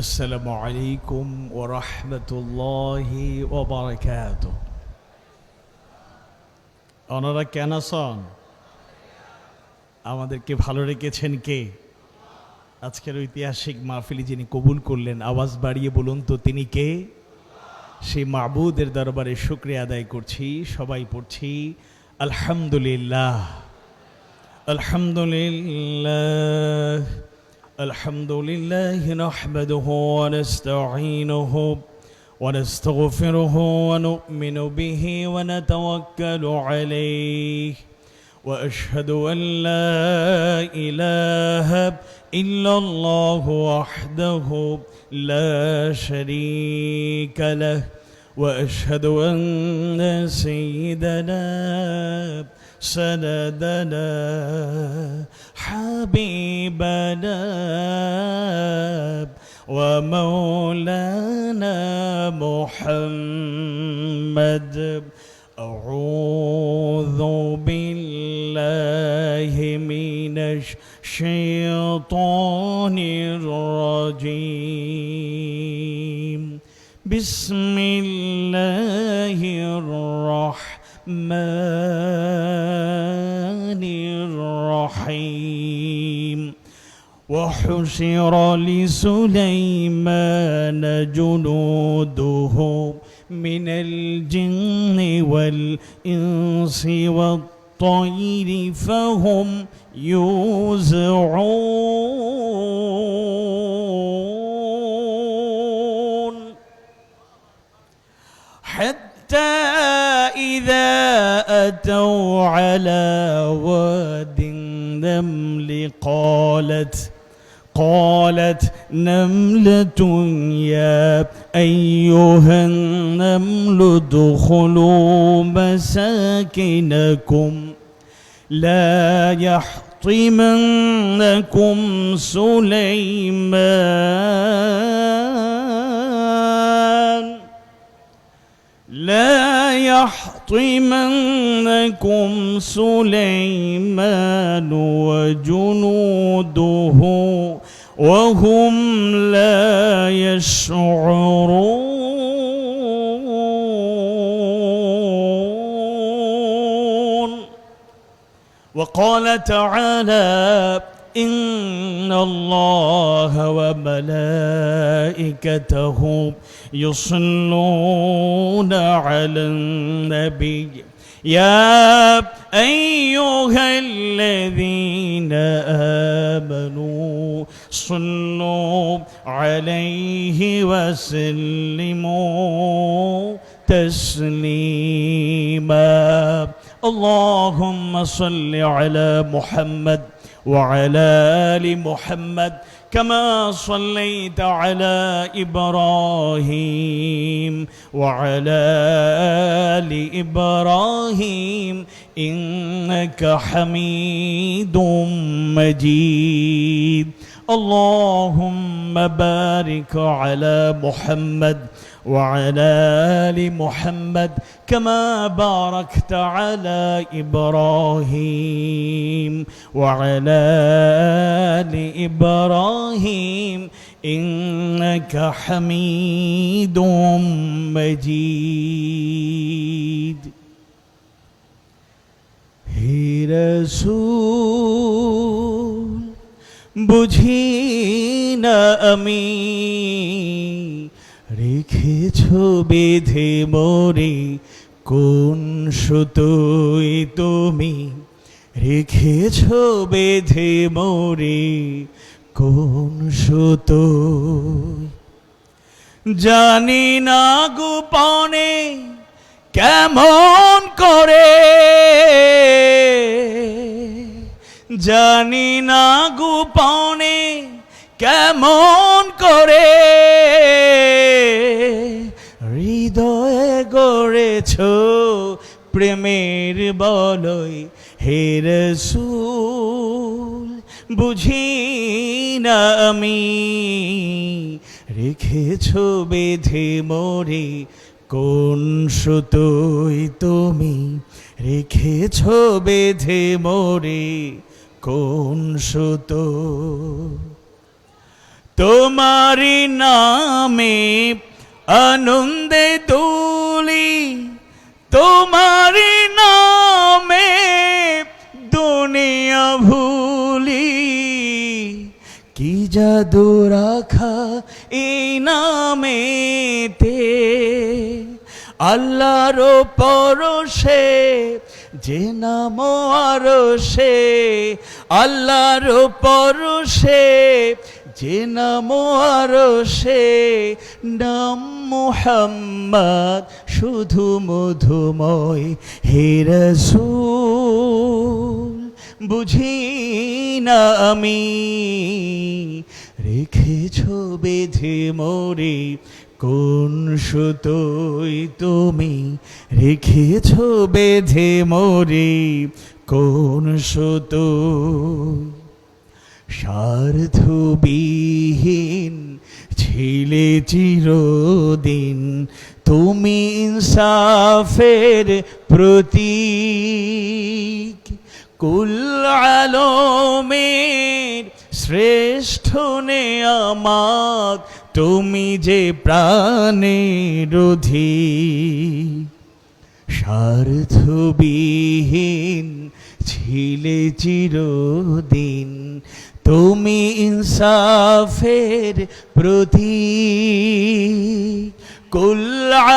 আসসালামু আলাইকুম ওয়া রাহমাতুল্লাহি ওয়া বারাকাতুহু। ওনারা কেন আছেন? আমাদেরকে ভালো রেখেছেন কে? আজকের ঐতিহাসিক মাহফিল যিনি কবুল করলেন, আওয়াজ বাড়িয়ে বলুন তো তিনি কে? সেই মাবুদের দরবারে শুকরিয়া আদায় করছি। সবাই পড়ছি আলহামদুলিল্লাহ, আলহামদুলিল্লাহ, আলহামদুলিল্লাহ নাহমাদুহু ওয়া নাস্তাঈনুহু ওয়া নাস্তাগফিরুহু ওয়া নু'মিনু বিহি ওয়া নাতাওয়াক্কালু আলাইহি ওয়া আশহাদু আন লা ইলাহা ইল্লাল্লাহু ওয়াহদাহু লা শারীকা লাহু ওয়া আশহাদু আন্না সাইয়্যিদানা سندنا حبيبنا ومولانا محمد. أعوذ بالله من الشيطان الرجيم. بسم الله الرحمن الرحيم. وحشر لسليمان جنوده من الجن والإنس والطير فهم يوزعون حتى إذا أتوا على واد النمل قالت نملة يا أيها النمل ادخلوا مساكنكم لا يحطمنكم سليمان وجنوده وهم لا يشعرون. وقال تعالى إن الله وملائكته يصلون على النبي يا أيها الذين آمنوا صلوا عليه وسلموا تسليما. اللهم صل على محمد وعلى آل محمد كما صليت على إبراهيم وعلى آل إبراهيم إنك حميد مجيد. اللهم بارك على محمد وعلى آل محمد كما باركت على إبراهيم وعلى آل إبراهيم إنك حميد مجيد. হে রাসূল বুঝি না আমি রেখেছ বেঁধে মোরে কোন সুতোয় তুমি রেখেছ বেঁধে মোরে কোন সুতোয় জানি না গোপনে কেমন করে জানি না গোপনে কেমন করে হৃদয়ে গড়েছ প্রেমের বলয় হে রাসূল বুঝি না আমি রেখেছ বেঁধে মোরে কোন সুতোয় তুমি রেখেছ বেঁধে মোরে কোন সুতো তোমারি নামে আনন্দে দুলি, তোমারি নামে দুনিয়া ভুলি। কি জাদু রাখা এই নামেতে, আল্লাহর পরশে যে নাম আরশে, আল্লাহর পরশে যে নাম আরশে। নাম মুহাম্মদ শুধু মধুময়, হে রাসূল বুঝি না আমি, রেখেছ বেঁধে মোরে কোন সুতোয় তুমি, রেখেছ বেঁধে মোরে কোন সুতোয়। স্বার্থবিহীন ছিলে চিরদিন তুমি, ইনসাফের প্রতীক। কুল আলমের শ্রেষ্ঠ নেয়ামত তুমি যে প্রাণের অধিক। স্বার্থবিহীন ছিলে চিরদিন তুমি, ইনসাফের প্রতীক। কুল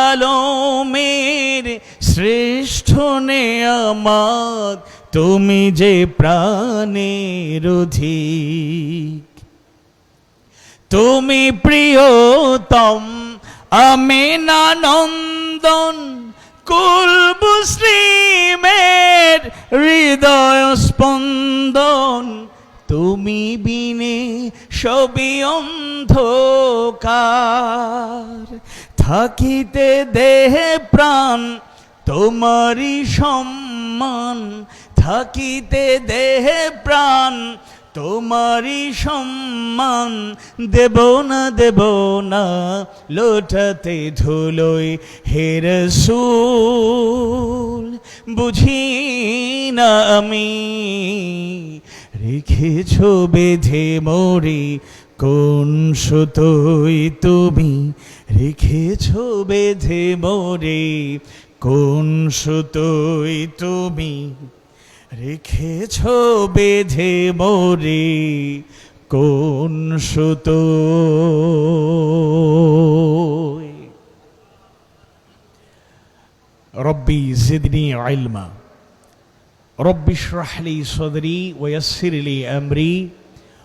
আলমের শ্রেষ্ঠ নেয়ামত তুমি যে প্রাণের অধিক। তুমি প্রিয়তম আমেনা নন্দন, কুল মুসলিমের হৃদয় স্পন্দন। তুমি বিনে সবই অন্ধকার, থাকিতে দেহে প্রাণ তোমারি সম্মান, থাকিতে দেহে প্রাণ তোমারি সম্মান। দেব না লোটাতে ধুলোয়, হে রাসূল বুঝি না আমি, রেখেছ বেঁধে মোরে কোন সুতোয় তুমি, রেখেছ বেঁধে মোরে কোন সুতোয় তুমি, রেখেছ বেঁধে মোরে কোন সুতোয়। রব্বি জিদনি ইলমা, রব্বি ইশরাহ লি সাদরি ওয়া ইয়াসসির লি আমরি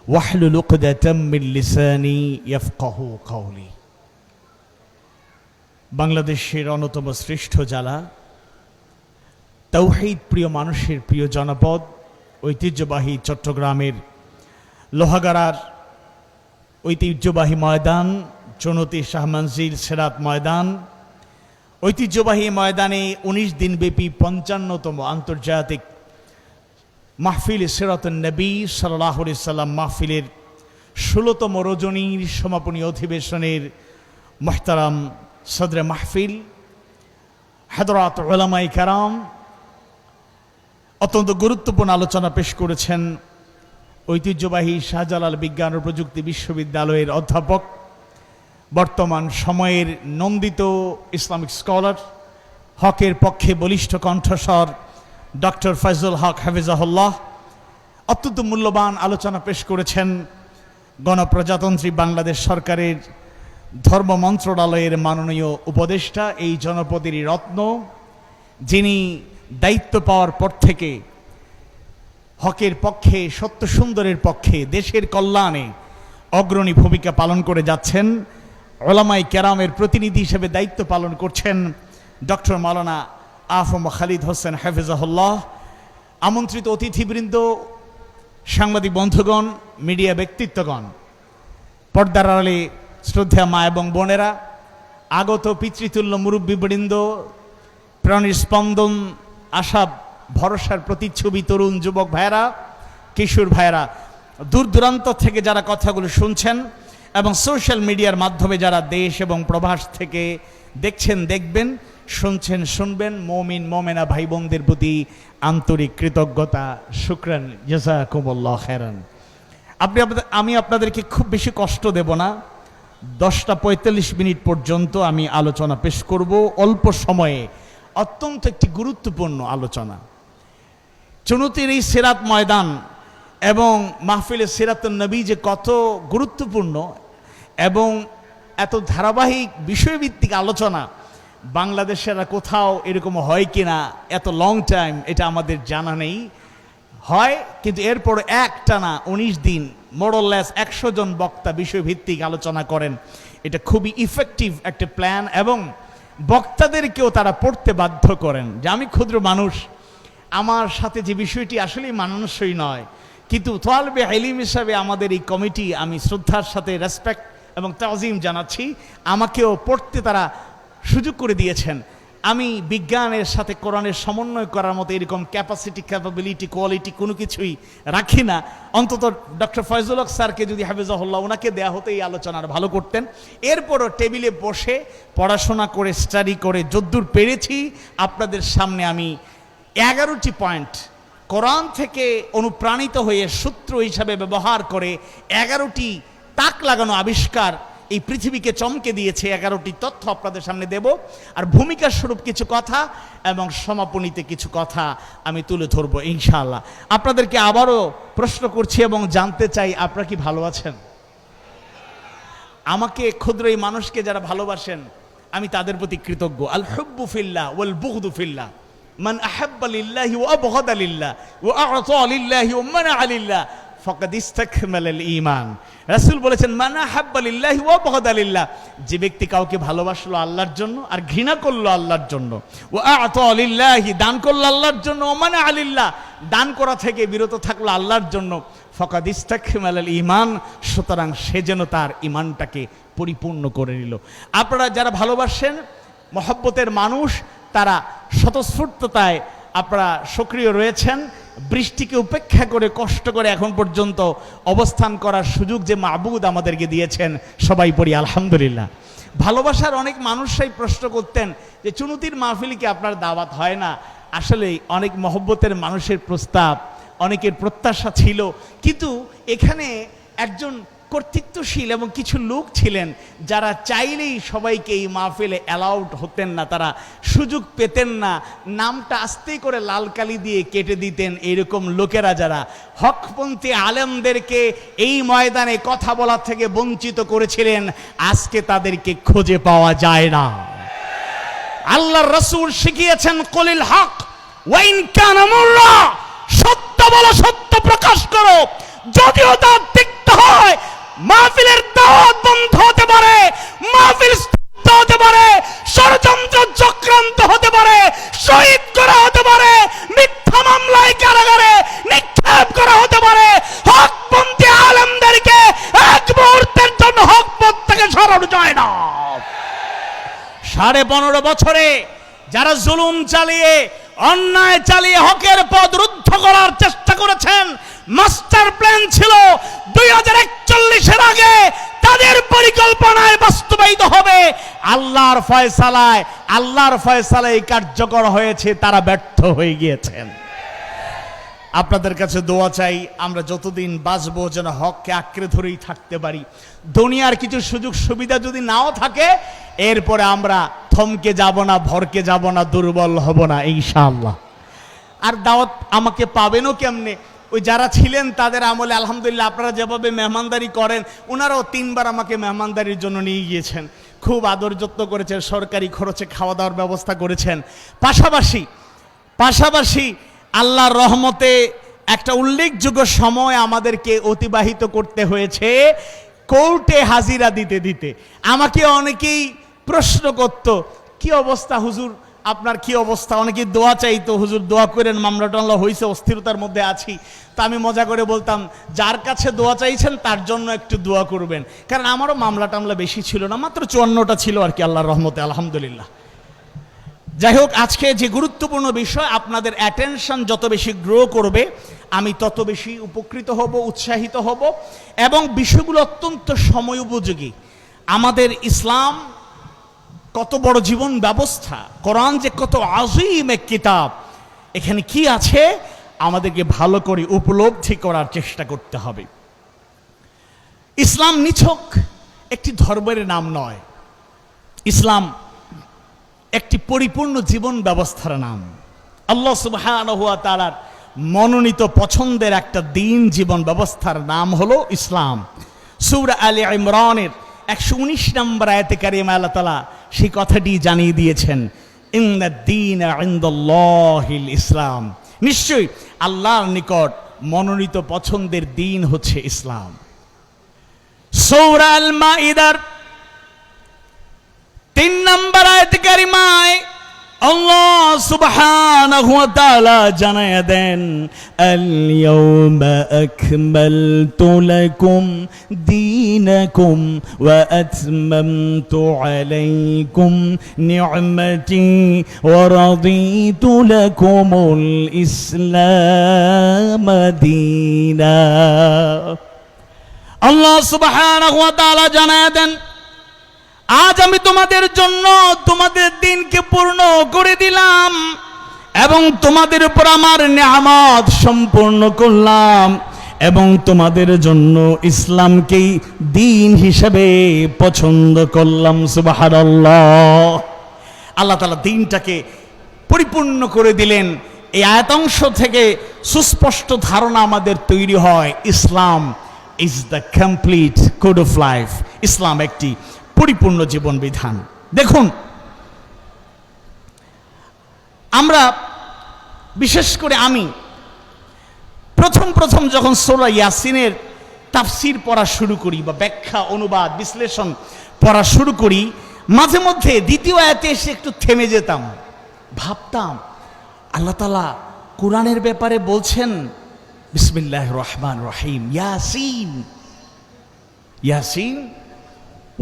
ওয়াহলুল উকদাতাম মিন লিসানি ইয়াফকাহু কাওলি। বাংলাদেশের অন্যতম শ্রেষ্ঠ জেলা, তাওহীদ প্রিয় মানুষের প্রিয় জনপদ, ঐতিহ্যবাহী চট্টগ্রামের লোহাগাড়ার ঐতিহ্যবাহী ময়দান চুনতি শাহ মঞ্জিল সিরাত ময়দান। ঐতিহ্যবাহী ময়দানে 19 দিনব্যাপী 55তম আন্তর্জাতিক মাহফিল সিরাতুন নবী সাল্লাল্লাহু আলাইহি সাল্লাম মাহফিলের 16তম রজনীর সমাপনী অধিবেশনের মুহতারাম সদরে মাহফিল হযরত উলামায়ে কেরাম অত্যন্ত গুরুত্বপূর্ণ আলোচনা পেশ করেছেন ঐতিহ্যবাহী শাহজালাল বিজ্ঞান ও প্রযুক্তি বিশ্ববিদ্যালয়ের অধ্যাপক, বর্তমান সময়ের নন্দিত ইসলামিক স্কলার, হকের পক্ষে বলিষ্ঠ কণ্ঠস্বর ডক্টর ফয়জুল হক হাফিজাহুল্লাহ। অত্যন্ত মূল্যবান আলোচনা পেশ করেছেন গণপ্রজাতন্ত্রী বাংলাদেশ সরকারের ধর্ম মন্ত্রণালয়ের মাননীয় উপদেষ্টা, এই জনপদেরই রত্ন, যিনি দায়িত্ব পাওয়ার পর থেকে হকের পক্ষে, সত্য সুন্দরের পক্ষে, দেশের কল্যাণে অগ্রণী ভূমিকা পালন করে যাচ্ছেন। উলামায়ে কেরামের প্রতিনিধি হিসেবে দায়িত্ব পালন করছেন ডক্টর মাওলানা আফম খালিদ হোসেন হাফিজাহুল্লাহ। আমন্ত্রিত অতিথিবৃন্দ, সাংবাদিক বন্ধুগণ, মিডিয়া ব্যক্তিত্বগণ, পর্দার আড়ালে শ্রদ্ধা মা এবং বোনেরা, আগত পিতৃতুল্য মুরব্বীবৃন্দ, প্রাণীর স্পন্দন, আশা ভরসার প্রতিচ্ছবি তরুণ যুবক ভাইয়েরা, কিশোর ভাইয়েরা, দূর দূরান্ত থেকে যারা কথাগুলো শুনছেন এবং সোশ্যাল মিডিয়ার মাধ্যমে যারা দেশ এবং প্রবাস থেকে দেখছেন, দেখবেন, শুনছেন, শুনবেন, মুমিন মুমিনা ভাই বোনদের প্রতি আন্তরিক কৃতজ্ঞতা, শুকরান, জাযাকুমুল্লাহ খায়রান। আমি আপনাদেরকে খুব বেশি কষ্ট দেব না। 10টা 45 পর্যন্ত আমি আলোচনা পেশ করব, অল্প সময়ে অত্যন্ত একটি গুরুত্বপূর্ণ আলোচনা। চুনতির এই সিরাত ময়দান এবং মাহফিলে সিরাতুন নবী যে কত গুরুত্বপূর্ণ এবং এত ধারাবাহিক বিষয়ভিত্তিক আলোচনা বাংলাদেশের কোথাও এরকম হয় কিনা, এত লং টাইম এটা আমাদের জানা নেই। হয় কিন্তু এরপর একটানা 19 দিন মোরলেস 100 জন বক্তা বিষয়ভিত্তিক আলোচনা করেন। এটা খুবই ইফেক্টিভ একটা প্ল্যান এবং বক্তাদেরকেও তারা পড়তে বাধ্য করেন যে আমি ক্ষুদ্র মানুষ, আমার সাথে যে বিষয়টি আসলেই মানানসই নয়, কিন্তু তালেবে ইলম হিসাবে আমাদের এই কমিটি আমি শ্রদ্ধার সাথে রেসপেক্ট এবং তাজিম জানাচ্ছি, আমাকেও পড়তে তারা সুযোগ করে দিয়েছেন। আমি বিজ্ঞানের সাথে কোরআনের সমন্বয় করার মতো এরকম ক্যাপাসিটি, ক্যাপাবিলিটি, কোয়ালিটি কোনো কিছুই রাখি না। অন্তত ডক্টর ফয়জুল হক স্যারকে যদি হাফিজাহুল্লাহ ওনাকে দেয়া হতো এই আলোচনার ভালো করতেন। এরপরও টেবিলে বসে পড়াশোনা করে স্টাডি করে যদ্দূর পেরেছি আপনাদের সামনে আমি 11টি পয়েন্ট কোরআন থেকে অনুপ্রাণিত হয়ে সূত্র হিসাবে ব্যবহার করে 11টি তাক লাগানো আবিষ্কার এই পৃথিবীকে চমকে দিয়েছে, 11টি তথ্য আপনাদের সামনে দেব। আর ভূমিকা স্বরূপ কিছু কথা এবং সমাপনীতে কিছু কথা আমি তুলে ধরবো ইনশাআল্লাহ। আপনাদেরকে আবারও প্রশ্ন করছি এবং জানতে চাই, আপনারা কি ভালো আছেন? আমাকে ক্ষুদ্র এই মানুষকে যারা ভালোবাসেন আমি তাদের প্রতি কৃতজ্ঞ। আল হুব্বু ফিল্লাহ ওয়াল বুগদু ফিল্লাহ, মান আহাব্বা লিল্লাহি ওয়া আবগাদা লিল্লাহ ওয়া আ'তা লিল্লাহি ওয়া মানা লিল্লাহ ফাকাদ ইসতাকমালাল ঈমান। রাসূল বলেছেন মান আহাব্বা লিল্লাহি ওয়া আবগাদা লিল্লাহ, যে ব্যক্তি কাউকে ভালোবাসলো আল্লাহর জন্য আর ঘৃণা করলো আল্লাহর জন্য, ওয়া আ'তা লিল্লাহি, দান করলো আল্লাহর জন্য, ওয়া মানা লিল্লাহ, দান করা থেকে বিরত থাকলো আল্লাহর জন্য, ফাকাদ ইসতাকমালাল ঈমান, সুতরাং সে যেন তার ঈমানটাকে পরিপূর্ণ করে নিল। আপনারা যারা ভালোবাসেন, মহব্বতের মানুষ, তারা স্বতঃস্ফূর্ততায় আপনারা সক্রিয় রয়েছেন। বৃষ্টিকে উপেক্ষা করে কষ্ট করে এখন পর্যন্ত অবস্থান করার সুযোগ যে মাবুদ আমাদেরকে দিয়েছেন, সবাই পড়ি আলহামদুলিল্লাহ। ভালোবাসার অনেক মানুষরাই প্রশ্ন করতেন যে চুনুতির মাহফিলে কি আপনার দাওয়াত হয় না? আসলেই অনেক মহব্বতের মানুষের প্রস্তাব, অনেকের প্রত্যাশা ছিল, কিন্তু এখানে একজন কর্তৃত্বশীল এবং কিছু লোক ছিলেন যারা চাইলেই সবাইকে এই মাহফিলে অ্যালাউড হতেন না, তারা সুযোগ পেতেন না, নামটা আস্তে করে লাল কালি দিয়ে কেটে দিতেন। এরকম লোকেরা যারা হকপন্থী আলেমদেরকে এই ময়দানে কথা বলা থেকে বঞ্চিত করেছিলেন, আজকে তাদেরকে খুঁজে পাওয়া যায় না। আল্লাহর রাসূল শিখিয়েছেন কুলিল হক ওয়া ইন কানা মুররা, সত্য বলো, সত্য প্রকাশ করো, যদিও তা তিক্ত হয়। মাহফিলের দাওয়াত বন্ধ হতে পারে, মাহফিল স্তব্ধ হতে পারে, ষড়যন্ত্র চক্রান্ত হতে পারে, শহীদ করা হতে পারে, মিথ্যা মামলায় কারাগারে নিক্ষেপ করা হতে পারে, হকপন্থী আলেমদেরকে এক মুহূর্তের জন্য হক পথ থেকে সরানো যায় না। 15.5 বছরে যারা জুলুম চালিয়ে, অন্যায় চালিয়ে হকের পথ রুদ্ধ করার চেষ্টা করেছেন, মাস্টার প্ল্যান ছিল 2041-এর আগে তাদের পরিকল্পনায় বাস্তবায়িত হবে। আল্লাহর ফয়সালায় কার্যকর হয়েছে, তারা ব্যর্থ হয়ে গিয়েছেন। আপনাদের কাছে দোয়া চাই, আমরা যতদিন বাঁচবো যেন হককে আঁকড়ে ধরেই থাকতে পারি। দুনিয়ার কিছু সুযোগ সুবিধা যদি নাও থাকে, এরপরে আমরা থমকে যাব না, ভরকে যাব না, দুর্বল হব না ইনশাআল্লাহ। আর দাওয়াত আমাকে পাবেনও কেমনে? ওই যারা ছিলেন তাদের আমলে আলহামদুলিল্লাহ আপনারা যেভাবে মেহমানদারি করেন, ওনারাও 3 বার আমাকে মেহমানদারির জন্য নিয়ে গিয়েছেন, খুব আদর যত্ন করেছেন, সরকারি খরচে খাওয়া দাওয়ার ব্যবস্থা করেছেন। পাশাপাশি আল্লাহর রহমতে একটা উল্লেখযোগ্য সময় আমাদেরকে অতিবাহিত করতে হয়েছে কোর্টে হাজিরা দিতে দিতে। আমাকে অনেকেই প্রশ্ন করত, কি অবস্থা হুজুর, আপনার কি অবস্থা? অনেকে দোয়া চাইতো, হুজুর দোয়া করেন, মামলা টামলা হয়েছে, অস্থিরতার মধ্যে আছি। তা আমি মজা করে বলতাম, যার কাছে দোয়া চাইছেন তার জন্য একটু দোয়া করবেন, কারণ আমারও মামলা টামলা বেশি ছিল না, মাত্র 54টা ছিল আর কি, আল্লাহর রহমতে আলহামদুলিল্লাহ। যাই হোক, আজকে যে গুরুত্বপূর্ণ বিষয়, আপনাদের অ্যাটেনশন যত বেশি গ্রো করবে আমি তত বেশি উপকৃত হব, উৎসাহিত হব, এবং বিষয়গুলো অত্যন্ত সময় উপযোগী। আমাদের ইসলাম কত বড় জীবন ব্যবস্থা, কোরআন যে কত আযীম এক কিতাব, এখানে কি আছে আমাদেরকে ভালো করে উপলব্ধি করার চেষ্টা করতে হবে। ইসলাম নিছক একটি ধর্মের নাম নয়, ইসলাম একটি পরিপূর্ণ জীবন ব্যবস্থার নাম। আল্লাহ সুবহানাহু ওয়া তাআলার মনোনীত পছন্দের একটা দিন জীবন ব্যবস্থার নাম হলো ইসলাম। সূরা আলে ইমরানের 119 নম্বর আয়াতে কারিমা আল্লাহ তাআলা সেই কথাটি জানিয়ে দিয়েছেন, ইন্নাদ-দীনা ইনদাল্লাহিল ইসলাম, নিশ্চয়ই আল্লাহর নিকট মনোনীত পছন্দের দিন হচ্ছে ইসলাম। সূরা আল মাইদার 3 নম্বর আয়াতে কারিমায় আল্লাহ সুবহানাহু ওয়া তাআলা জানায়া দেন, আল ইয়াউমা আকমালতু লাকুম দীনাকুম ওয়া আতমামতু আলাইকুম নি'মাতি ওয়া রাদিতু লাকুমুল ইসলাম দীনা। আল্লাহ সুবহানাহু ওয়া তাআলা জানায়া দেন, আজ আমি তোমাদের জন্য তোমাদের দিনকে পূর্ণ করে দিলাম এবং তোমাদের উপর আমার নিয়ামত সম্পূর্ণ করলাম এবং তোমাদের জন্য ইসলামকেই দিন হিসেবে পছন্দ করলাম। সুবহানাল্লাহ। আল্লাহ তাআলা দিনটাকে পরিপূর্ণ করে দিলেন। এই আয়াতাংশ থেকে সুস্পষ্ট ধারণা আমাদের তৈরি হয়, Islam is the complete code of life. Islam একটি পরিপূর্ণ জীবন বিধান। দেখুন, আমরা বিশেষ করে আমি প্রথম যখন সূরা ইয়াসিনের তাফসীর পড়া শুরু করি বা ব্যাখ্যা অনুবাদ বিশ্লেষণ পড়া শুরু করি, মাঝে মধ্যে দ্বিতীয় আয়াতে এসে একটু থেমে যেতাম, ভাবতাম আল্লাহ তাআলা কোরআনের ব্যাপারে বলছেন বিসমিল্লাহির রহমানির রহিম, ইয়াসিন ইয়াসিন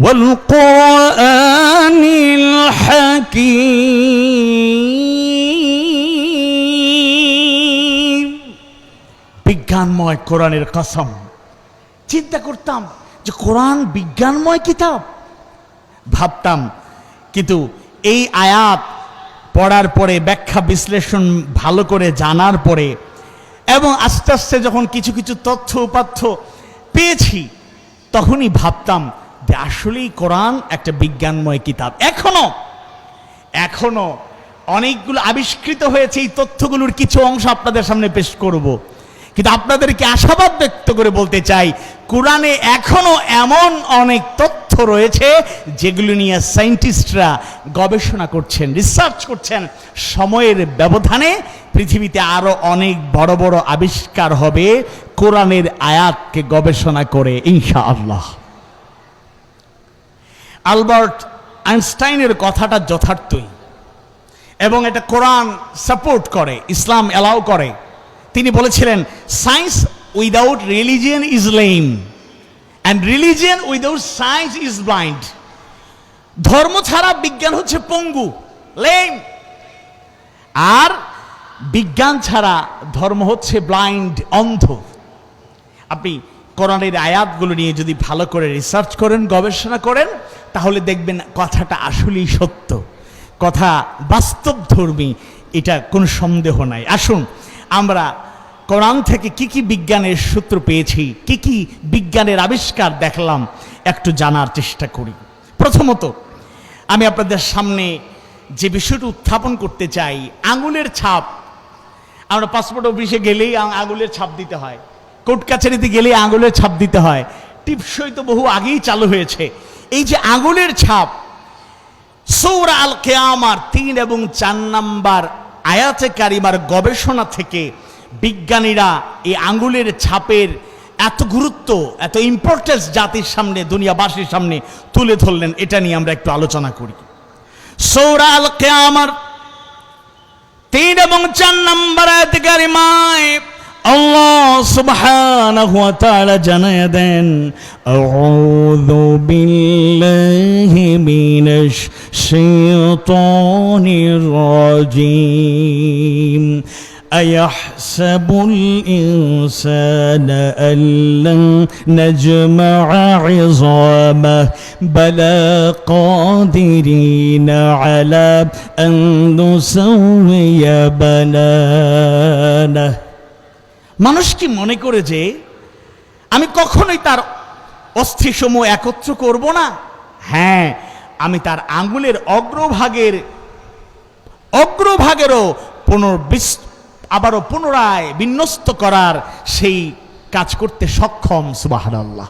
ওয়াল কুরআনিল হাকীম, বিজ্ঞানময় কোরআনের কসম। চিন্তা করতাম যে কোরআন বিজ্ঞানময় কিতাব, ভাবতাম। কিন্তু এই আয়াত পড়ার পরে, ব্যাখ্যা বিশ্লেষণ ভালো করে জানার পরে এবং আস্তে আস্তে যখন কিছু কিছু তথ্য উপাত্য পেয়েছি, তখনই ভাবতাম যে আসলেই কোরআন একটা বিজ্ঞানময় কিতাব। এখনো অনেকগুলো আবিষ্কৃত হয়েছে, এই তথ্যগুলোর কিছু অংশ আপনাদের সামনে পেশ করব। কিন্তু আপনাদেরকে আশাবাদ ব্যক্ত করে বলতে চাই, কোরআনে এখনো এমন অনেক তথ্য রয়েছে যেগুলো নিয়ে সায়েন্টিস্টরা গবেষণা করছেন, রিসার্চ করছেন। সময়ের ব্যবধানে পৃথিবীতে আরো অনেক বড় বড় আবিষ্কার হবে কোরআনের আয়াতকে গবেষণা করে, ইনশাআল্লাহ। আলবার্ট আইনস্টাইনের কথাটা যথার্থই এবং এটা কোরআন সাপোর্ট করে, ইসলাম অ্যালাউ করে। তিনি বলেছিলেন, science without religion is lame and religion without science is blind. ধর্ম ছাড়া বিজ্ঞান হচ্ছে পঙ্গু, লেম, আর বিজ্ঞান ছাড়া ধর্ম হচ্ছে ব্লাইন্ড, অন্ধ। আপনি কোরআনের আয়াতগুলো নিয়ে যদি ভালো করে রিসার্চ করেন, গবেষণা করেন, তাহলে দেখবেন কথাটা আসলেই সত্য, কথা বাস্তবধর্মী, এটা কোনো সন্দেহ নাই। আসুন আমরা কোরআন থেকে কি কি বিজ্ঞানের সূত্র পেয়েছি, কি কি বিজ্ঞানের আবিষ্কার দেখলাম, একটু জানার চেষ্টা করি। প্রথমত আমি আপনাদের সামনে যে বিষয়টা উত্থাপন করতে চাই, আঙুলের ছাপ। আমরা পাসপোর্ট অফিসে গেলেই আঙুলের ছাপ দিতে হয়, কোর্ট কাছারিতে গেলেই আঙুলের ছাপ দিতে হয়, টিপসই তো বহু আগেই চালু হয়েছে। এই যে আঙুলের ছাপ, সূরা আল কিয়ামার 3 এবং 4 নম্বর আয়াতে কারিমার গবেষণা থেকে বিজ্ঞানীরা এই আঙ্গুলের ছাপের এত গুরুত্ব, এত ইম্পর্টেন্স জাতির সামনে, দুনিয়াবাসীর সামনে তুলে ধরলেন। এটা নিয়ে আমরা একটু আলোচনা করি। সূরা আল কিয়ামার 3 এবং 4 নম্বর আয়াতে কারিমায় আল্লাহ সুবহানাহু ওয়া তাআলা জানায়া দেন, আউযু বিল্লাহি মিনাশ শাইতানির রাজীম, আয়াহসাবুল ইনসানু আল্লান নাজমা'a 'ইযামাহু বালা কাদিরিনা আলা আন নুসাউইয়া বানানাহু। মানুষ কি মনে করে যে আমি কখনোই তার অস্থিসমূহ একত্র করব না? হ্যাঁ, আমি তার আঙ্গুলের অগ্রভাগেরও আবারও পুনরায় বিন্যস্ত করার সেই কাজ করতে সক্ষম। সুবহানাল্লাহ।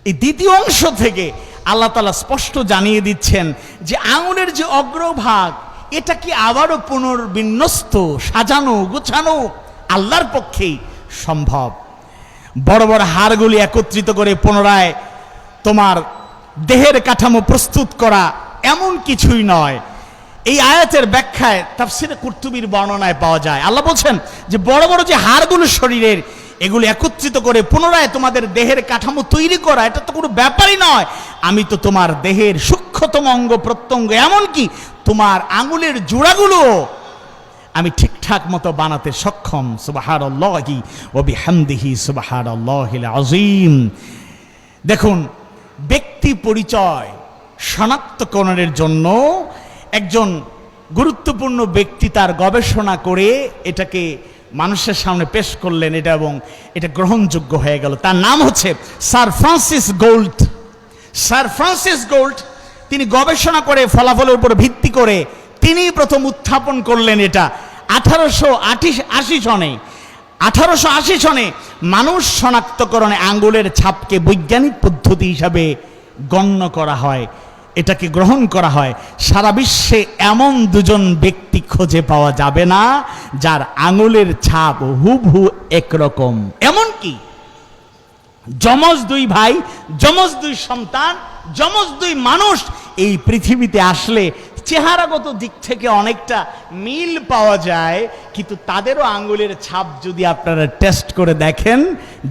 এই দ্বিতীয় অংশ থেকে আল্লাহ তাআলা স্পষ্ট জানিয়ে দিচ্ছেন যে আঙ্গুলের যে অগ্রভাগ, এটা কি আবারও পুনর্বিন্যস্ত, সাজানো গোছানো আল্লাহর পক্ষেই সম্ভব। বড় বড় হাড়গুলি একত্রিত করে পুনরায় তোমার দেহের কাঠামো প্রস্তুত করা এমন কিছুই নয়। এই আয়াতের ব্যাখ্যায় তাফসিরে কুরতুবীর বর্ণনায় পাওয়া যায়, আল্লাহ বলছেন যে বড় বড় যে হাড়গুলো শরীরের, এগুলো একত্রিত করে পুনরায় তোমাদের দেহের কাঠামো তৈরি করা, এটা তো কোনো ব্যাপারই নয়। আমি তো তোমার দেহের সূক্ষ্মতম অঙ্গ প্রত্যঙ্গ, এমনকি তোমার আঙুলের জোড়াগুলো আমি ঠিকঠাক মতো বানাতে সক্ষম। সুবহানাল্লাহি ওয়া বিহামদিহি সুবহানাল্লাহিল আযীম। দেখুন, ব্যক্তি পরিচয় শনাক্তকরণের জন্য একজন গুরুত্বপূর্ণ ব্যক্তি তার গবেষণা করে এটাকে মানুষের সামনে পেশ করলেন, এটা গ্রহণযোগ্য হয়ে গেল। তার নাম হচ্ছে sir Francis gold. Sir Francis gold তিনি গবেষণা করে ফলাফলের উপর ভিত্তি করে তিনি প্রথম উত্থাপন করলেন এটা 1880 সনে মানুষ শনাক্তকরণে আঙ্গুলের ছাপকে বৈজ্ঞানিক পদ্ধতি হিসাবে গণ্য করা হয়, এটাকে গ্রহণ করা হয়। সারা বিশ্বে এমন দুজন ব্যক্তি খুঁজে পাওয়া যাবে না যার আঙুলের ছাপ হুবহু একরকম। এমনকি যমজ দুই ভাই, যমজ দুই সন্তান, যমজ দুই মানুষ এই পৃথিবীতে আসলে চেহারাগত দিক থেকে অনেকটা মিল পাওয়া যায়, কিন্তু তাদেরও আঙ্গুলের ছাপ যদি আপনারা টেস্ট করে দেখেন,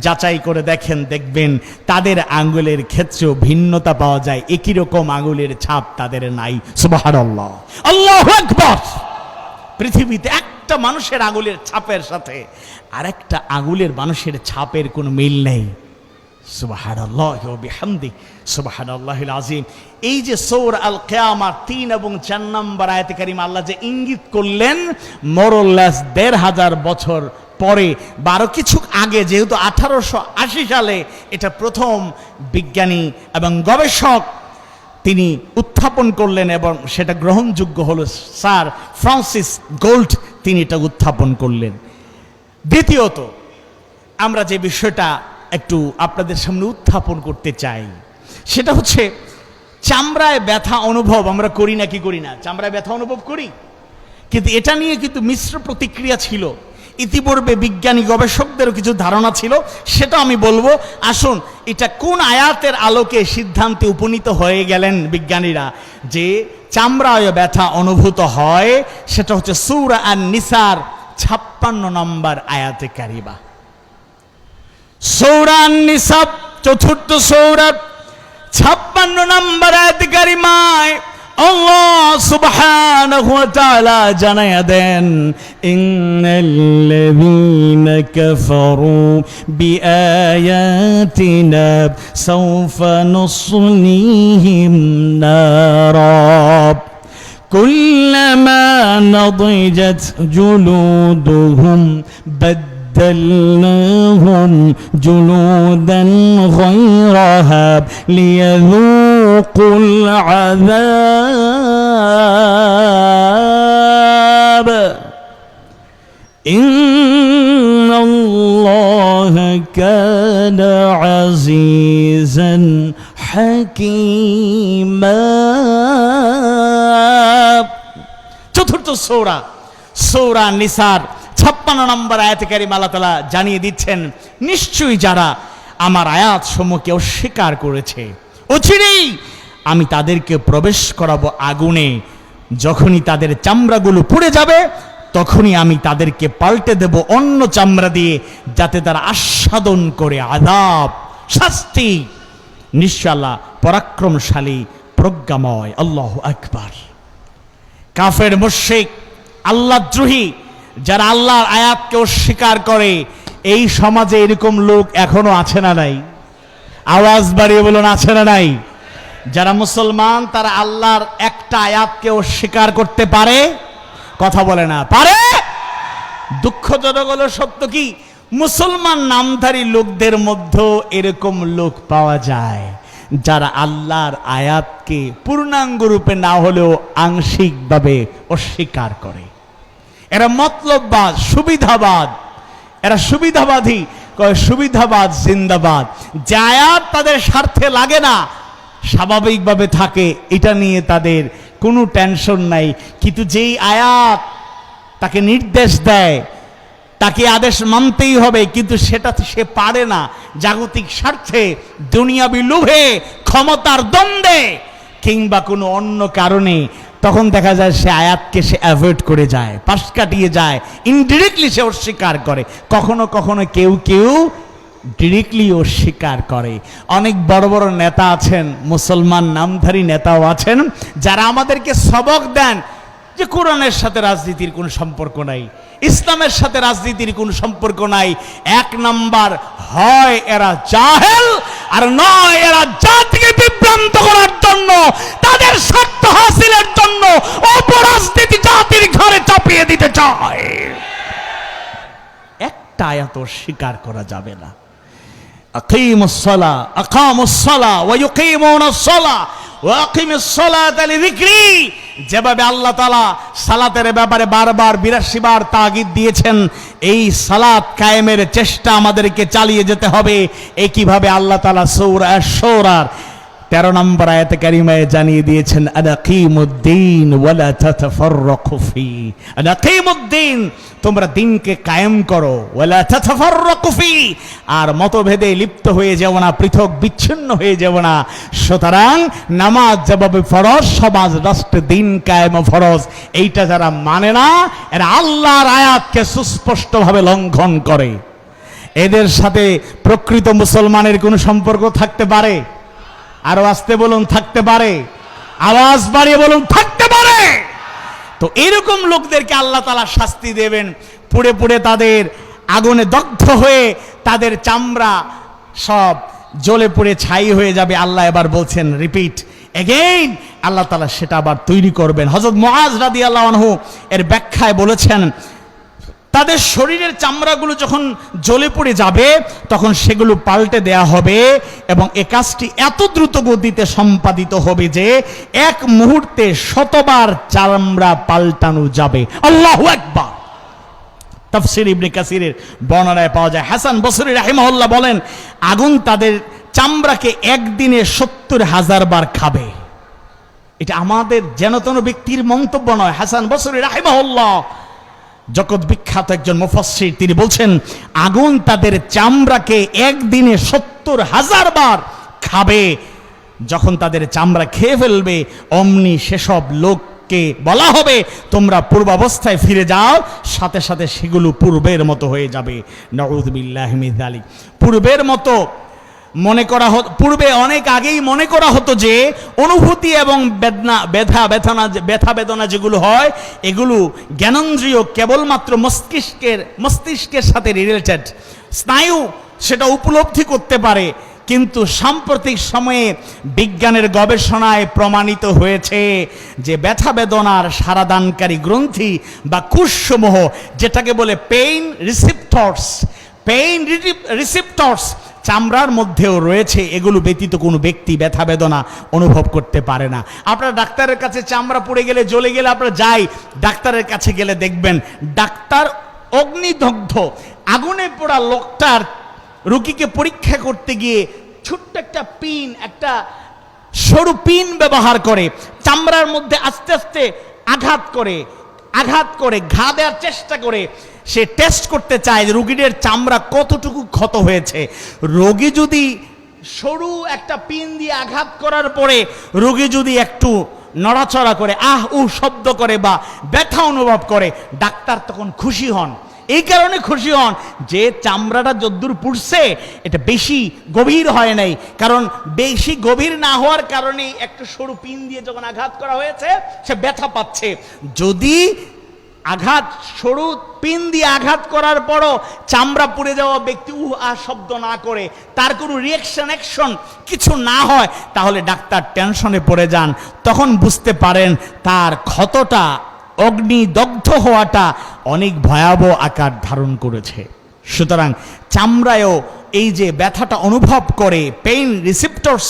যাচাই করে দেখেন, দেখবেন তাদের আঙ্গুলের ক্ষেত্রেও ভিন্নতা পাওয়া যায়। একই রকম আঙ্গুলের ছাপ তাদের নাই। সুবহানাল্লাহ, আল্লাহু আকবার। পৃথিবীতে একটা মানুষের আঙ্গুলের ছাপের সাথে আরেকটা আঙ্গুলের মানুষের ছাপের কোনো মিল নেই। সুবহানাল্লাহি ওয়া বিহামদিহি সুবহানাল্লাহিল আযীম। এই যে সূরা আল কিয়ামা 3 এবং 4 নম্বর আয়াতে কারিমা আল্লাহ যে ইঙ্গিত করলেন, মোরলেস 1500 বছর পরে বা আরো কিছু আগে, যেহেতু 1880 সালে এটা প্রথম বিজ্ঞানী এবং গবেষক তিনি উত্থাপন করলেন এবং সেটা গ্রহণযোগ্য হলো। স্যার ফ্রান্সিস গোল্ড তিনি এটা উত্থাপন করলেন। দ্বিতীয়ত, আমরা যে বিষয়টা একটু আপনাদের সামনে উত্থাপন করতে চাই, সেটা হচ্ছে চামড়ায় ব্যথা অনুভব আমরা করি নাকি করি না? চামড়ায় ব্যথা অনুভব করি, কিন্তু এটা নিয়ে কিন্তু মিশ্র প্রতিক্রিয়া ছিল। ইতিপূর্বে বিজ্ঞানী গবেষকদেরও কিছু ধারণা ছিল, সেটা আমি বলবো। আসুন, এটা কোন আয়াতের আলোকে সিদ্ধান্তে উপনীত হয়ে গেলেন বিজ্ঞানীরা যে চামড়ায় ব্যথা অনুভূত হয়, সেটা হচ্ছে সূরা আন-নিসার 56 নম্বর আয়াতে কারিমা। সূরা আন-নিসা 4th সূরা 56 নম্বর আয়াতে কারিমায় আল্লাহ সুবহানাহু ওয়া তাআলা জানায়া দেন, ইন্নাল্লাযীনা কাফারু বিআয়াতিনা সাওফা নুসলিহিম নারা কুল্লামা নাদিজাত জুলুদুহুম بدلناهم جلودا غيرها ليذوقوا العذاب إن الله كان عزيزا حكيما। চতুর্থ সূরা নিসার 56 নম্বর আয়াতে কারিমা আল্লাহ তাআলা জানিয়ে দিচ্ছেন, নিশ্চয়ই যারা আমার আয়াত সমূহকে অস্বীকার করেছে, অচিরেই আমি তাদেরকে প্রবেশ করাবো আগুনে। যখনই তাদের চামড়াগুলো পুড়ে যাবে, তখনই আমি তাদেরকে পাল্টে দেব অন্য চামড়া দিয়ে, যাতে তারা আস্বাদন করে আযাব, শাস্তি। নিশ্চয় আল্লাহ পরাক্রমশালী, প্রজ্ঞাময়। আল্লাহু আকবার। কাফের মুশরিক, আল্লাহদ্রোহী যারা আল্লাহর আয়াতকে অস্বীকার করে, এই সমাজে এরকম লোক এখনো আছে না নাই? আওয়াজ বাড়িয়ে বলুন, আছে না নাই? যারা মুসলমান তারা আল্লাহর একটা আয়াতকে অস্বীকার করতে পারে? কথা বলে না, পারে? দুঃখজনক হলো সত্য কি, মুসলমান নামধারী লোকদের মধ্যে এরকম লোক পাওয়া যায় যারা আল্লাহর আয়াতকে পূর্ণাঙ্গ রূপে না হলেও আংশিকভাবে অস্বীকার করে। এরা মতলববাজ, সুবিধাবাদ, এরা সুবিধাবাদী, কয় সুবিধাবাদ জিন্দাবাদ। যে আয়াত তাদের স্বার্থে লাগে না স্বাভাবিকভাবে থাকে, এটা নিয়ে তাদের কোনো টেনশন নাই। কিন্তু যেই আয়াত তাকে নির্দেশ দেয়, তাকে আদেশ মানতেই হবে, কিন্তু সেটা সে পারে না, জাগতিক স্বার্থে, দুনিয়াবি লোভে, ক্ষমতার দ্বন্দ্বে কিংবা কোনো অন্য কারণে, তখন দেখা যায় সে আয়াতকে সে অ্যাভয়েড করে যায়, পাশ কাটিয়ে যায়, ইনডিরেক্টলি সে অস্বীকার করে। কখনো কখনো কেউ কেউ ডিরেক্টলি অস্বীকার করে। অনেক বড় বড় নেতা আছেন, মুসলমান নামধারী নেতাও আছেন, যারা আমাদেরকে সবক দেন যে কোরআনের সাথে রাজনীতির কোনো সম্পর্ক নাই, ইসলামের সাথে রাজনীতির কোনো সম্পর্ক নাই। এক নাম্বার, হয় এরা জাহেল, আর নয় এরা জাতিকে বিভ্রান্ত করার জন্য, তাদের স্বার্থ হাসিলের জন্য অপরাজনীতি জাতির ঘরে চাপিয়ে দিতে চায়। একটা আয়াত স্বীকার করা যাবে না। আকিমুস সালাহ, আকামুস সালাহ ওয়া ইউকিমুনাস সালাহ ওয়া আকিমিস সালাতা লিযিকরি, যেভাবে আল্লাহ তাআলা সালাতের ব্যাপারে বারবার ৮২ বার তাগিদ দিয়েছেন, এই সালাত কায়েমের চেষ্টা আমাদেরকে চালিয়ে যেতে হবে। একইভাবে আল্লাহ তাআলা সূরা আশ-শুরার ১৩ নম্বর আয়াতে কারিমায় জানিয়ে দিয়েছেন, আনাকিমুদ্দিন ওয়ালা তাতাফাররাকু ফি, আনাকিমুদ্দিন, তোমরা দিনকে কায়েম করো, ওয়ালা তাতাফাররাকু ফি, আর মতভেদে লিপ্ত হয়ে যাও না, পৃথক বিচ্ছিন্ন হয়ে যাও না। সুতরাং নামাজ যেভাবে ফরজ, সমাজ রাষ্ট্রে দিন কায়েম ফরজ। এইটা যারা মানে না, এরা আল্লাহর আয়াতকে সুস্পষ্টভাবে লঙ্ঘন করে। এদের সাথে প্রকৃত মুসলমানের কোনো সম্পর্ক থাকতে পারে? আরো আসতে বলুন, থাকতে পারে? আওয়াজ বাড়িয়ে বলুন, থাকতে পারে। তো এরকম লোকদেরকে আল্লাহ তাআলা শাস্তি দেবেন, পুড়ে পুড়ে তাদের আগুনে দগ্ধ হয়ে তাদের চামড়া সব জ্বলে পুড়ে ছাই হয়ে যাবে। আল্লাহ এবার বলছেন, রিপিট এগেইন, আল্লাহ তাআলা সেটা আবার তৈরি করবেন। হযরত মুআজ রাদিয়াল্লাহু আনহু এর ব্যাখ্যায় বলেছেন, তাদের শরীরের চামড়াগুলো যখন জ্বলে পড়ে যাবে তখন সেগুলো পাল্টে দেয়া হবে, এবং এ কাজটি এত দ্রুত গতিতে সম্পাদিত হবে যে এক মুহূর্তে ১০০বার চামড়া পাল্টানো যাবে। আল্লাহু আকবার। তাফসীর ইবনে কাসিরের বর্ণনায় পাওয়া যায়, হাসান বসরি রাহিমাহুল্লাহ বলেন, আগুন তাদের চামড়াকে একদিনে ৭০,০০০ বার খাবে। এটা আমাদের যেনতেন ব্যক্তির মন্তব্য নয়। হাসান বসরি রাহিমাহুল্লাহ, জগৎ বিখ্যাত একজন মুফাসসির, তিনি বলছেন আগুন তাদের চামড়াকে একদিনে ৭০,০০০ বার খাবে। যখন তাদের চামড়া খেয়ে ফেলবে, অমনি সেসব লোককে বলা হবে তোমরা পূর্বাবস্থায় ফিরে যাও, সাথে সাথে সেগুলো পূর্বের মতো হয়ে যাবে। নাউযু বিল্লাহি মিন যালিক। পূর্বের মতো মনে করা হতো, পূর্বে অনেক আগেই মনে করা হতো যে অনুভূতি এবং ব্যথা বেদনা যেগুলো হয় এগুলো জ্ঞানেন্দ্রিয়, কেবলমাত্র মস্তিষ্কের সাথে রিলেটেড, স্নায়ু সেটা উপলব্ধি করতে পারে। কিন্তু সাম্প্রতিক সময়ে বিজ্ঞানের গবেষণায় প্রমাণিত হয়েছে যে ব্যথা বেদনার সারাদানকারী গ্রন্থি বা কোষসমূহ, যেটাকে বলে পেইন রিসেপ্টরস, চামড়ার মধ্যেও রয়েছে। এগুলো ব্যতীত কোনো ব্যক্তি ব্যথা বেদনা অনুভব করতে পারে না। আপনারা ডাক্তারের কাছে চামড়া পুড়ে গেলে, জ্বলে গেলে আপনারা যাই, ডাক্তারের কাছে গেলে দেখবেন ডাক্তার অগ্নিদগ্ধ আগুনে পোড়া লোকটার রোগীকে পরীক্ষা করতে গিয়ে ছোট্ট একটা পিন, একটা সরু পিন ব্যবহার করে চামড়ার মধ্যে আস্তে আস্তে আঘাত করে ঘা দেওয়ার চেষ্টা করে। সে টেস্ট করতে চায় রোগীদের চামড়া কতটুকু ক্ষত হয়েছে। রোগী যদি সরু একটা পিন দিয়ে আঘাত করার পরে রোগী যদি একটু নড়াচড়া করে, আহ উ শব্দ করে বা ব্যথা অনুভব করে, ডাক্তার তখন খুশি হন। এই কারণে খুশি হন যে চামড়াটা যদ্দূর পুড়ছে এটা বেশি গভীর হয় নাই, কারণ বেশি গভীর না হওয়ার কারণে একটু সরু পিন দিয়ে যখন আঘাত করা হয়েছে সে ব্যথা পাচ্ছে। যদি সরু পিন দিয়ে আঘাত করার পরও চামড়া পুড়ে যাওয়া ব্যক্তি শব্দ না করে, তার কোনো অ্যাকশন কিছু না হয়, তাহলে ডাক্তার টেনশনে পড়ে যান। তখন বুঝতে পারেন তার ক্ষতটা, অগ্নিদগ্ধ হওয়াটা অনেক ভয়াবহ আকার ধারণ করেছে। সুতরাং চামড়ায়ও এই যে ব্যথাটা অনুভব করে, পেইন রিসেপ্টরস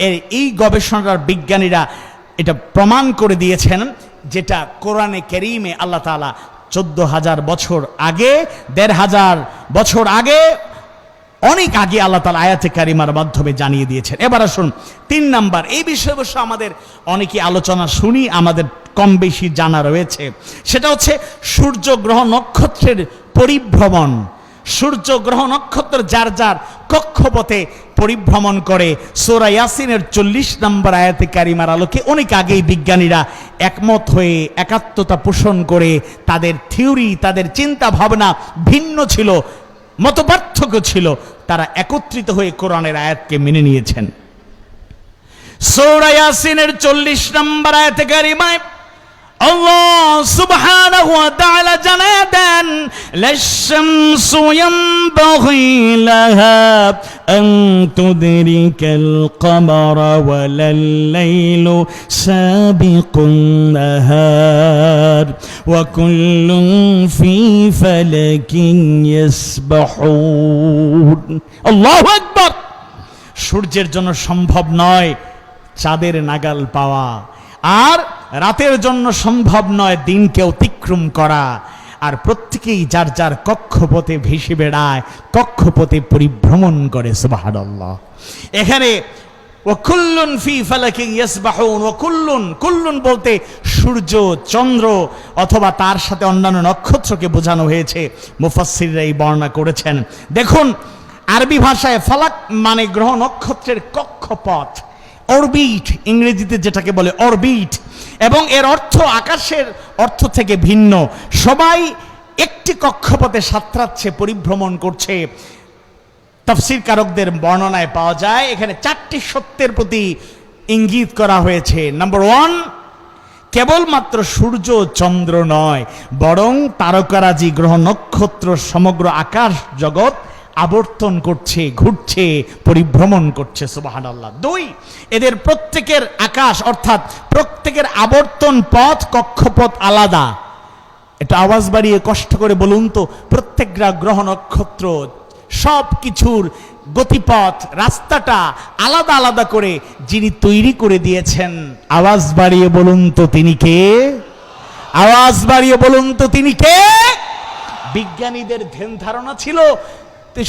এর এই গবেষণার বিজ্ঞানীরা এটা প্রমাণ করে দিয়েছেন, যেটা কোরআনে কারীমে আল্লাহ তাআলা 14,000 বছর আগে, 1,500 বছর আগে, অনেক আগে আল্লাহ তাআলা আয়াতে কারিমার মাধ্যমে জানিয়ে দিয়েছেন। এবার আসুন 3 নাম্বার, এই বিষয়ে অবশ্য আমাদের অনেকে আলোচনা শুনি, আমাদের কম বেশি জানা রয়েছে। সেটা হচ্ছে সূর্য গ্রহ নক্ষত্রের পরিভ্রমণ। সূর্য গ্রহ নক্ষত্র যার যার কক্ষপথে পরিভ্রমণ করে। সূরা ইয়াসিনের 40 নম্বর আয়াতে কারিমার আলোকে অনেক আগেই বিজ্ঞানীরা একমত হয়ে একাত্মতা পোষণ করে, তাদের থিওরি, তাদের চিন্তা ভাবনা ভিন্ন ছিল, মতপার্থক্য ছিল, তারা একত্রিত হয়ে কোরআনের আয়াতকে মেনে নিয়েছেন। সূরা ইয়াসিনের 40 নম্বর আয়াতে কারিমায় আল্লাহ সুবহানাহু ওয়া তাআলা জানায় দেন, লাশ-শামসু ইয়ানবাগি লাহা আন তুদরিকাল কমারা ওয়ালাল লাইলু সাবিকুন নাহার ওয়া কুল্লুন ফি ফালাকিন ইয়াসবাহুন। আল্লাহু আকবার। সূর্যের জন্য সম্ভব নয় চাঁদের নাগাল পাওয়া, আর রাতের জন্য সম্ভব নয় দিনকে অতিক্রম করা, আর প্রত্যেকেই যার যার কক্ষপথে ভেসে বেড়ায়, কক্ষপথে পরিভ্রমণ করে। সুবহানাল্লাহ। এখানে ওয়াকুল্লুন ফি ফালাকিন ইয়াসবাহুন, ওয়াকুল্লুন, কুল্লুন বলতে সূর্য, চন্দ্র অথবা তার সাথে অন্যান্য নক্ষত্রকে বোঝানো হয়েছে। মুফাসসিররা এই বর্ণনা করেছেন। দেখুন, আরবি ভাষায় ফালাক মানে গ্রহ নক্ষত্রের কক্ষপথ, অরবিট, ইংরেজিতে যেটাকে বলে অরবিট, এবং এর অর্থ আকাশের অর্থ থেকে ভিন্ন। সবাই একটি কক্ষপথে সাঁতরাচ্ছে, পরিভ্রমণ করছে। তাফসীর কারকদের বর্ণনায় পাওয়া যায় এখানে 4টি সত্যের প্রতি ইঙ্গিত করা হয়েছে। নাম্বার 1, কেবলমাত্র সূর্য চন্দ্র নয়, বরং তারকারাজি, গ্রহ নক্ষত্র, সমগ্র আকাশ জগৎ আবর্তন করছে, ঘুরছে, পরিভ্রমণ করছে। সুবহানাল্লাহ। 2, এদের প্রত্যেকের আকাশ অর্থাৎ প্রত্যেকের আবর্তন পথ, কক্ষপথ আলাদা। এটা আওয়াজ বাড়িয়ে কষ্ট করে বলুন তো, প্রত্যেক গ্রহ নক্ষত্র সব কিছুর গতিপথ, রাস্তাটা আলাদা আলাদা করে যিনি তৈরি করে দিয়েছেন, আওয়াজ বাড়িয়ে বলুন তো তিনি কে? আওয়াজ বাড়িয়ে বলুন তো তিনি কে? বিজ্ঞানীদের ধ্যান ধারণা ছিল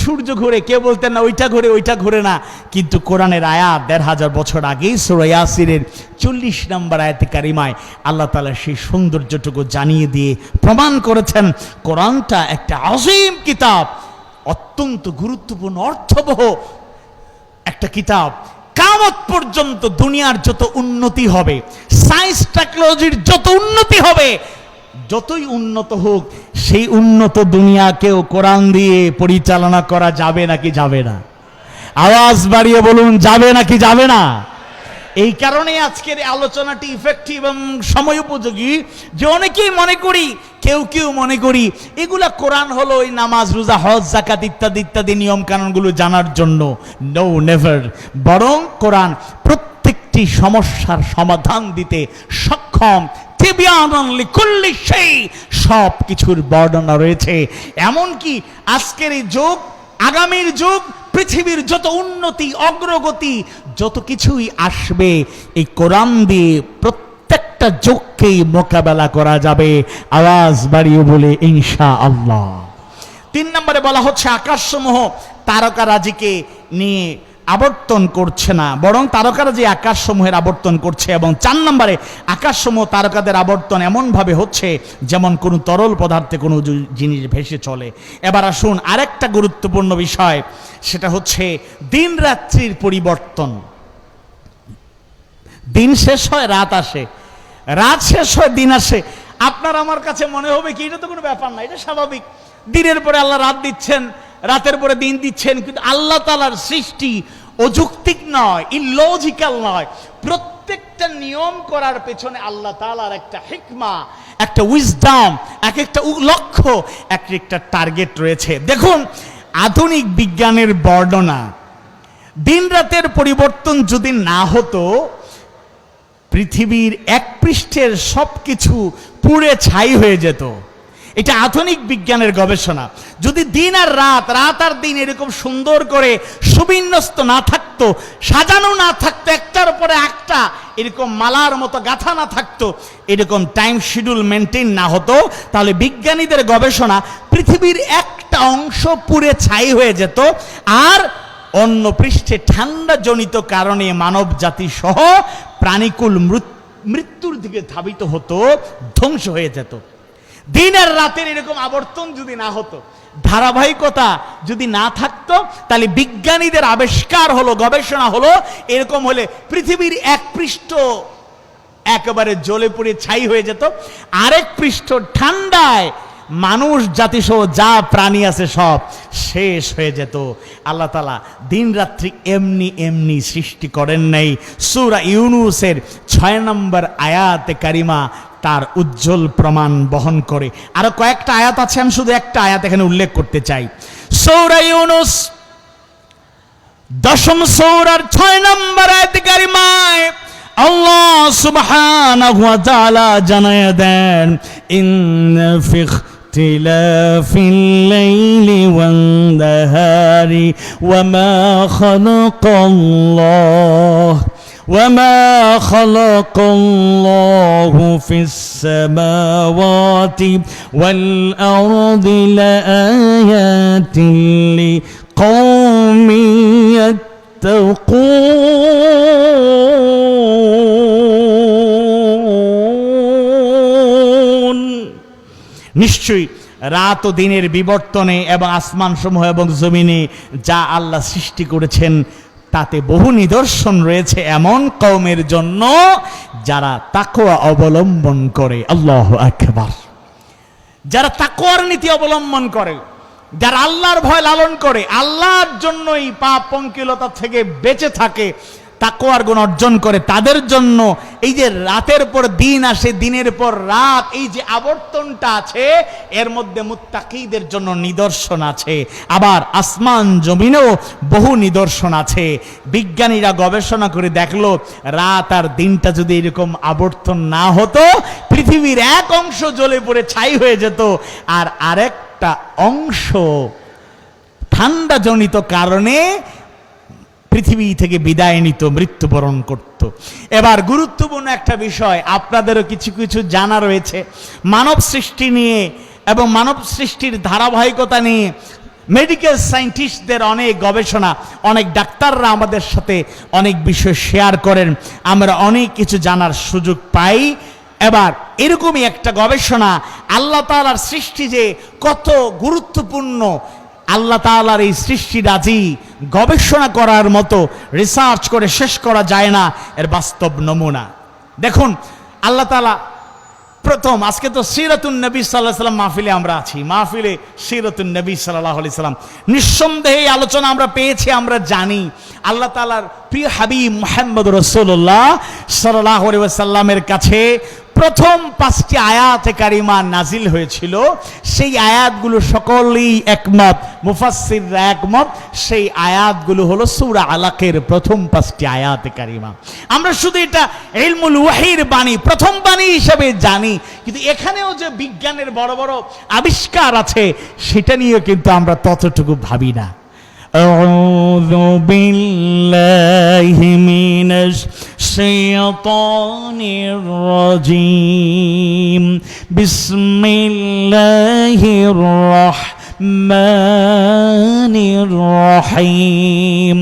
সূর্য ঘুরে, কেউ বলতেন না ওইটা ঘুরে, ওইটা ঘুরে না, কিন্তু কোরআনের আয়াত 1,500 বছর আগেই সূরা ইয়াসিনের 40 নম্বর আয়াতে কারিমায় আল্লাহ তাআলা সেই সৌন্দর্যটুকু জানিয়ে দিয়ে প্রমাণ করেছেন কোরআনটা একটা আযীম কিতাব, অত্যন্ত গুরুত্বপূর্ণ, অর্থবহ একটা কিতাব। কিয়ামত পর্যন্ত দুনিয়ার যত উন্নতি হবে, সায়েন্স টেকনোলজির যত উন্নতি হবে, যতই উন্নত হোক, সেই উন্নত দুনিয়াকেও কোরআন দিয়ে পরিচালনা করা যাবে নাকি যাবে না? আওয়াজ বাড়িয়ে বলুন, যাবে নাকি যাবে না? এই কারণে আজকের আলোচনাটি ইফেক্টিভ এবং সময় উপযোগী, যে অনেকেই মনে করি, কেউ কেউ মনে করি এগুলা কোরআন হলো ওই নামাজ, রোজা, হজ, যাকাত ইত্যাদি ইত্যাদি নিয়ম কানুনগুলো জানার জন্য। No, never. বরং কোরআন প্রত্যেকটি সমস্যার সমাধান দিতে সক্ষম। সব কিছুর বর্ণনা রয়েছে। এমনকি আজকের এই যুগ, আগামীর যুগ, পৃথিবীর যত উন্নতি, অগ্রগতি, যত কিছুই আসবে, এই কোরআন দিয়ে প্রত্যেকটা যুগকেই মোকাবেলা করা যাবে। আওয়াজ বাড়িয়ে বলে ইনশাআল্লাহ। 3 নম্বরে বলা হচ্ছে আকাশসমূহ তারকারাজিকে নিয়ে আবর্তন করছে না, বরং তারকারা যে আকাশসমূহের আবর্তন করছে। এবং 4 নম্বরে আকাশসমূহ তারকাদের আবর্তন এমনভাবে হচ্ছে যেমন কোনো তরল পদার্থে কোনো জিনিস ভেসে চলে। এবার আসুন আরেকটা গুরুত্বপূর্ণ বিষয়, সেটা হচ্ছে দিন রাত্রির পরিবর্তন। দিন শেষ হয়, রাত আসে, রাত শেষ হয়, দিন আসে। আপনার আমার কাছে মনে হবে কি এটা তো কোনো ব্যাপার না, এটা স্বাভাবিক। দিনের পরে আল্লাহ রাত দিচ্ছেন, রাতের পরে দিন দিচ্ছেন, কিন্তু আল্লাহ তাআলার সৃষ্টি অযৌক্তিক নয়, ইললজিক্যাল নয়। প্রত্যেকটা নিয়ম করার পেছনে আল্লাহ তাআলার একটা হিকমা, একটা উইজডম, এক একটা লক্ষ্য, এক একটা টার্গেট রয়েছে। দেখুন, আধুনিক বিজ্ঞানের বর্ণনা, দিন রাতের পরিবর্তন যদি না হতো, পৃথিবীর এক পৃষ্ঠের সবকিছু পুড়ে ছাই হয়ে যেত। এটা আধুনিক বিজ্ঞানের গবেষণা। যদি দিন আর রাত, রাত আর দিন এরকম সুন্দর করে সুবিন্যস্ত না থাকতো, সাজানো না থাকতো, একটার পরে একটা এরকম মালার মতো গাথা না থাকতো, এরকম টাইম শিডিউল মেনটেন না হতো, তাহলে বিজ্ঞানীদের গবেষণা পৃথিবীর একটা অংশ পুড়ে ছাই হয়ে যেত, আর অন্য পৃষ্ঠে ঠান্ডা জনিত কারণে মানব জাতি সহ প্রাণীকুল মৃত্যুর দিকে ধাবিত হতো, ধ্বংস হয়ে যেত। দিন আর রাতের এরকম আবর্তন যদি না হতো, ধারাবাহিকতা যদি না থাকতো, তাহলে বিজ্ঞানীদের আবিষ্কার হলো, গবেষণা হলো, এরকম হলে পৃথিবীর এক পৃষ্ঠ একেবারে জ্বলে পুড়ে ছাই হয়ে যেত, আরেক পৃষ্ঠ ঠান্ডায় মানুষ জাতি সহ যা প্রাণী আছে সব শেষ হয়ে যেত। আল্লাহ তাআলা দিন রাত্রি এমনি এমনি সৃষ্টি করেন নাই। সূরা ইউনূসের 6 নম্বর আয়াতে কারিমা তার উজ্জ্বল প্রমাণ বহন করে। আরো কয়েকটা আয়াত আছে, আমি শুধু একটা আয়াত এখানে উল্লেখ করতে চাই। সূরা ইউনূস 10ম সূরার 6 নম্বর আয়াতে কারিমায় আল্লাহ সুবহানাহু ওয়া তাআলা জানায়া দেন, ইন্না ফি ইখতিলাফিল লাইলি ওয়ান নাহারি ওয়া মা খালাকাল্লাহ وما خلق الله في السماوات والأرض لآيات لقوم يتقون। নিশ্চয়ই রাত ও দিনের বিবর্তনে এবং আসমান সমূহ এবং জমিনে যা আল্লাহ সৃষ্টি করেছেন তাতে বহু নিদর্শন রয়েছে এমন কওমের জন্য যারা তাকওয়া অবলম্বন করে। আল্লাহু আকবার। যারা তাকওয়ার নীতি অবলম্বন করে, যারা আল্লাহর ভয় লালন করে, আল্লাহর জন্যই পাপ পঙ্কিলতা থেকে বেঁচে থাকে, তাকওয়ার গুণ অর্জন করে, তাদের জন্য এই যে রাতের পর দিন আসে, দিনের পর রাত, এই যে আবর্তনটা আছে, এর মধ্যে মুত্তাকীদের জন্য নিদর্শন আছে। আবার আসমান জমিনেও বহু নিদর্শন আছে। বিজ্ঞানীরা গবেষণা করে দেখলো, রাত আর দিনটা যদি এরকম আবর্তন না হতো, পৃথিবীর এক অংশ জ্বলে পড়ে ছাই হয়ে যেত, আর আরেকটা অংশ ঠান্ডা জনিত কারণে পৃথিবী থেকে বিদায় নিত, মৃত্যুবরণ করত। এবার গুরুত্বপূর্ণ একটা বিষয়, আপনাদেরও কিছু কিছু জানা রয়েছে মানব সৃষ্টি নিয়ে এবং মানব সৃষ্টির ধারাবাহিকতা নিয়ে। মেডিকেল সায়েন্টিস্টদের অনেক গবেষণা, অনেক ডাক্তাররা আমাদের সাথে অনেক বিষয় শেয়ার করেন, আমরা অনেক কিছু জানার সুযোগ পাই। এবার এরকমই একটা গবেষণা, আল্লাহ তাআলার সৃষ্টি যে কত গুরুত্বপূর্ণ, আল্লাহ তাআলার এই সৃষ্টিরাজি গবেষণা করার মতো, রিসার্চ করে শেষ করা যায় না, এর বাস্তব নমুনা দেখুন। আল্লাহ তাআলা প্রথম, আজকে তো সিরাতুন নবী সাল্লাল্লাহু আলাইহি সাল্লাম মাহফিলে আমরা আছি, মাহফিলে সিরাতুন নবী সাল্লাল্লাহু আলাইহি সাল্লাম, নিঃসন্দেহে আলোচনা আমরা পেয়েছি, আমরা জানি আল্লাহ তাআলার প্রিয় হাবিব মুহাম্মদ রাসূলুল্লাহ সাল্লাল্লাহু আলাইহি ওয়াসাল্লামের কাছে প্রথম 5টি আয়াতে কারিমা নাজিল হয়েছিল। সেই আয়াতগুলো সকলেই একমত, মুফাসসিররা একমত, সেই আয়াতগুলো হলো সূরা আলাকের প্রথম 5টি আয়াতে কারিমা। আমরা শুধু এটা ইলমুল ওয়াহির বাণী, প্রথম বাণী হিসেবে জানি, কিন্তু এখানেও যে বিজ্ঞানের বড় বড় আবিষ্কার আছে সেটা নিয়েও কিন্তু আমরা ততটুকু ভাবি না। أعوذ بالله من الشيطان الرجيم بسم الله الرحمن الرحيم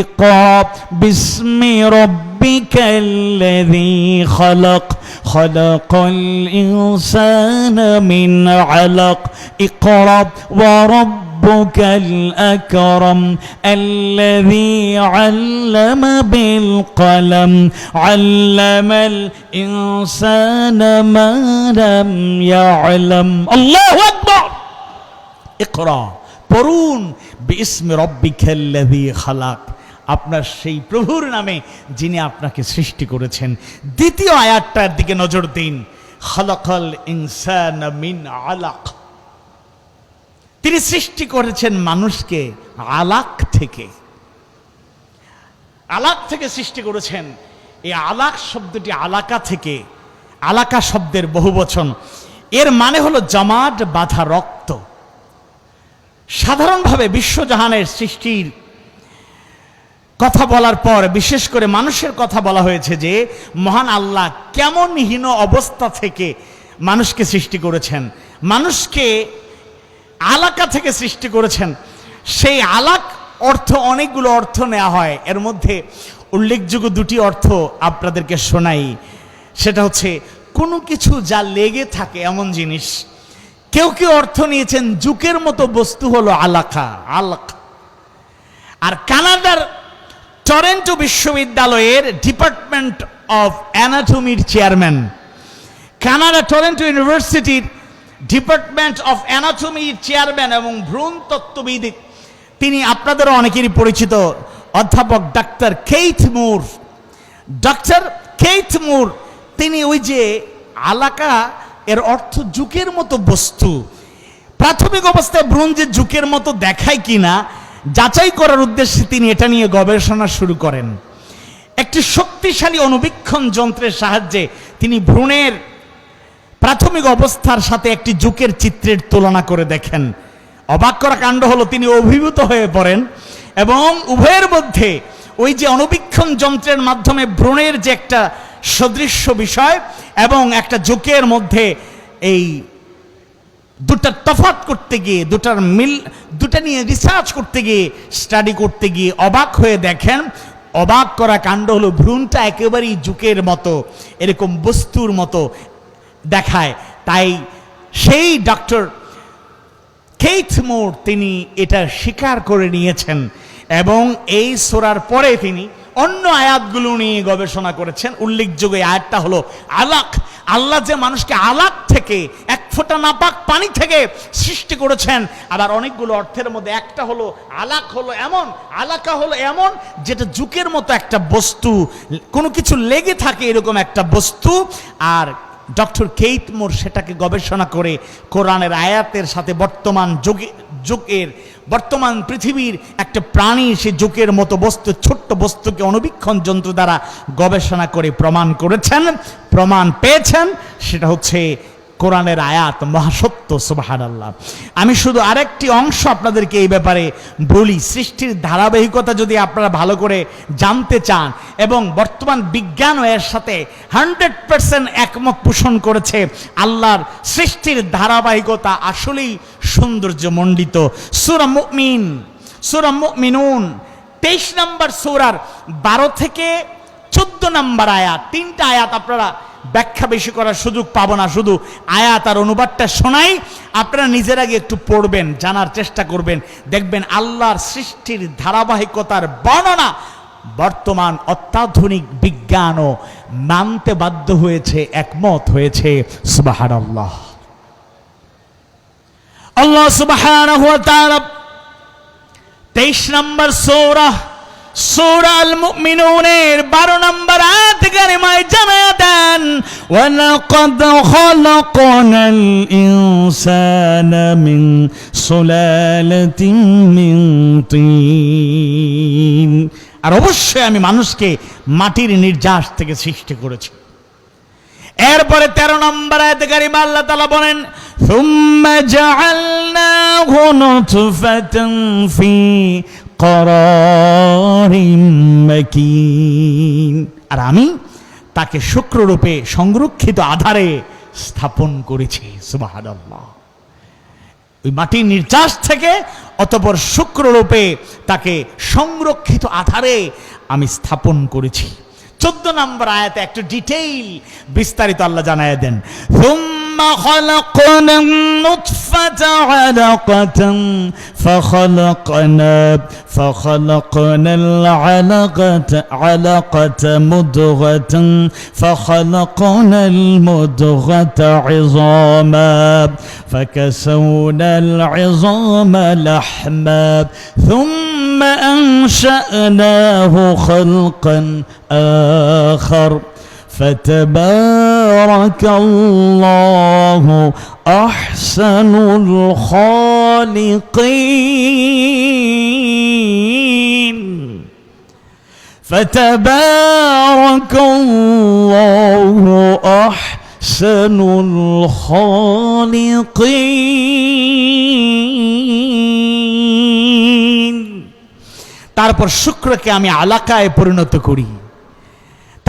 اقرأ باسم ربك الذي خلق خلق الإنسان من علق اقرأ وربك الأكرم الذي علم بالقلم علم الإنسان ما لم يعلم الله أكبر اقرأ পড়ুন বিসমি রব্বিকাল্লাযী খালাক, আপনার সেই প্রভুর নামে যিনি আপনাকে সৃষ্টি করেছেন। দ্বিতীয় আয়াতটার দিকে নজর দিন, খালাকাল ইনসানা মিন আলাক, তিনি সৃষ্টি করেছেন মানুষকে আলাক থেকে, আলাক থেকে সৃষ্টি করেছেন। এই আলাক শব্দটি আলাকা থেকে, আলাকা শব্দের বহুবচন, এর মানে হলো জমাট বাঁধা রক্ত। সাধারণভাবে বিশ্বজাহানের সৃষ্টির কথা বলার পর বিশেষ করে মানুষের কথা বলা হয়েছে যে মহান আল্লাহ কেমন হীন অবস্থা থেকে মানুষকে সৃষ্টি করেছেন, মানুষকে আলাকা থেকে সৃষ্টি করেছেন। সেই আলাক অর্থ অনেকগুলো অর্থ নেওয়া হয়, এর মধ্যে উল্লেখযোগ্য দুটি অর্থ আপনাদেরকে শোনাই। সেটা হচ্ছে কোনো কিছু যা লেগে থাকে এমন জিনিস। কেউ কেউ অর্থ নিয়েছেন জুকের মতো বস্তু হলো আলাকা, আলাক। আর কানাডার টরেন্টো বিশ্ববিদ্যালয়ের ডিপার্টমেন্ট অফ অ্যানাটমির চেয়ারম্যান, কানাডা টরেন্টো ইউনিভার্সিটির ডিপার্টমেন্ট অফ অ্যানাটমির চেয়ারম্যান এবং ভ্রূণ তত্ত্ববিদ, তিনি আপনাদেরও অনেকেরই পরিচিত অধ্যাপক ডাক্তার Keith Moore. Doctor Keith Moore তিনি ওই যে আলাকা এর অর্থ জুকের মতো বস্তু, প্রাথমিক অবস্থায় ভ্রূণ যে জুকের মতো দেখায় কিনা যাচাই করার উদ্দেশ্যে তিনি এটা নিয়ে গবেষণা শুরু করেন। একটি শক্তিশালী অনুবীক্ষণ যন্ত্রের সাহায্যে তিনি ভ্রূণের প্রাথমিক অবস্থার সাথে একটি জুকের চিত্রের তুলনা করে দেখেন। অবাক করা কাণ্ড হলো তিনি অভিভূত হয়ে পড়েন এবং উভয়ের মধ্যে ওই যে অনুবীক্ষণ যন্ত্রের মাধ্যমে ভ্রূণের যে একটা সদৃশ্য বিষয় এবং একটা জুকের মধ্যে এই দুটার তফাৎ করতে গিয়ে, দুটা নিয়ে রিসার্চ করতে গিয়ে, স্টাডি করতে গিয়ে অবাক হয়ে দেখেন, অবাক করা কাণ্ড হলো ভ্রূণটা একেবারেই জুকের মতো, এরকম বস্তুর মতো দেখায়। তাই সেই ডক্টর কেইথ মুর তিনি এটা স্বীকার করে নিয়েছেন এবং এই সূরার পরে তিনি অন্য আয়াতগুলো নিয়ে গবেষণা করেছেন। উল্লেখযোগ্য আয়াতটা হলো আলাক। আল্লাহ যে মানুষকে আলাক থেকে, এক ফোঁটা নাপাক পানি থেকে সৃষ্টি করেছেন। আবার অনেকগুলো অর্থের মধ্যে একটা হলো আলাক হলো এমন, আলাকা হলো এমন যেটা জুকের মতো একটা বস্তু, কোনো কিছু লেগে থাকে এরকম একটা বস্তু। আর ডক্টর কেইথ মুর সেটাকে গবেষণা করে কোরআনের আয়াতের সাথে বর্তমান পৃথিবীর একটা প্রাণী সে জুকের মতো বস্তু, ছোট্ট বস্তুকে অনুবীক্ষণ যন্ত্র দ্বারা গবেষণা করে প্রমাণ করেছেন, প্রমাণ পেয়েছেন। সেটা হচ্ছে কোরআনের আয়াত, মহাসত্য, সুবহানাল্লাহ। আমি শুধু আরেকটি অংশ আপনাদেরকে এই ব্যাপারে বলি। সৃষ্টির ধারাবাহিকতা যদি আপনারা ভালো করে জানতে চান এবং বর্তমান বিজ্ঞানও এর সাথে 100% একমত পোষণ করেছে, আল্লাহর সৃষ্টির ধারাবাহিকতা আসলেই সৌন্দর্যমণ্ডিত। সূরা মুমিনুন 23 নম্বর সূরার 12 থেকে 14 নম্বর আয়াত, তিনটা আয়াত আপনারা ব্যাখ্যা বেশি করার সুযোগ পাবো না, শুধু আয়াত আর অনুবাদটা শোনাই, আপনারা নিজের আগে একটু পড়বেন, জানার চেষ্টা করবেন, দেখবেন আল্লাহর সৃষ্টির ধারাবাহিকতার বর্ণনা বর্তমান অত্যাধুনিক বিজ্ঞানও মানতে বাধ্য হয়েছে, একমত হয়েছে। সুবহানাল্লাহ। আল্লাহ সুবহানাহু ওয়া তাআলা 23 নম্বর সূরা আল মুমিনুনের 12 নম্বর আয়াত কারিমায় জানায়া দেন, ওয়া লাকাদ খালাকনাল ইনসানা মিন সুলালাতিন মিন তিন। আর অবশ্যই আমি মানুষকে মাটির নির্যাস থেকে সৃষ্টি করেছি। এরপরে 13 নম্বর আয়াতে কারিমা আল্লাহ তাআলা বলেন, সুম্মা জাআলনাহু নুতফাতান ফি করারিম মাকিন। আর আমি তাকে শুক্ররূপে সংরক্ষিত আধারে স্থাপন করেছি। সুবহানাল্লাহ। ওই মাটির নির্যাস থেকে অতঃপর শুক্ররূপে তাকে সংরক্ষিত আধারে আমি স্থাপন করেছি। 14 নম্বর আয়াতে একটু ডিটেইল বিস্তারিত আল্লাহ জানায় দেন, সুম্মা খালাকনা নুতফাতা আলাকাতান ফাখালাকনাল আলাকাতা মুদগাতান ফাখালাকনাল মুদগাতা ইযামা ফাকাসাওনাল ইযামা লাহমা ثم أنشأناه خلقا آخر فتبارك الله أحسن الخالقين فتبارك الله আহসানুল খালিকিন। তারপর শুক্রকে আমি আলাকায় পরিণত করি,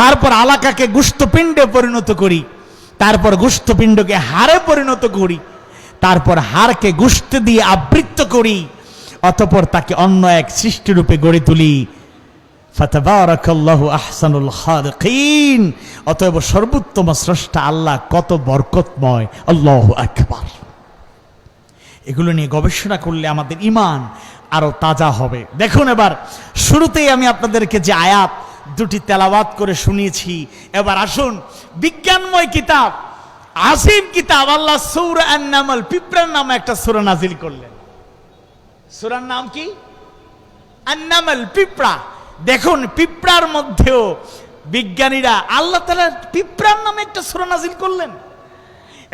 তারপর আলাকাকে গোশতপিণ্ডে পরিণত করি, তারপর গোশতপিণ্ডকে হাড়ে পরিণত করি, তারপর হাড়কে গোশত দিয়ে আবৃত করি, অতঃপর তাকে অন্য এক সৃষ্টিরূপে গড়ে তুলি। ফাতাবারাকাল্লাহু আহসানুল খালিকিন। অতএব সর্বোত্তম স্রষ্টা আল্লাহ কত বরকতময়, আল্লাহু আকবার। এগুলো নিয়ে গবেষণা করলে আমাদের ঈমান আরো তাজা হবে। দেখুন, এবার শুরুতেই আমি আপনাদেরকে যে আয়াত দুটি তেলাওয়াত করে শুনিয়েছি, এবার আসুন বিজ্ঞানময় কিতাব, আসিম কিতাব, আল্লাহ সূরা আন-নামল, পিঁপড়ার নামে একটা সূরা নাজিল করলেন। সূরার নাম কি? আন-নামল, পিঁপড়া। দেখুন, পিঁপড়ার মধ্যেও বিজ্ঞানীরা আল্লাহ তাআলা পিঁপড়ার নামে একটা সূরা নাজিল করলেন,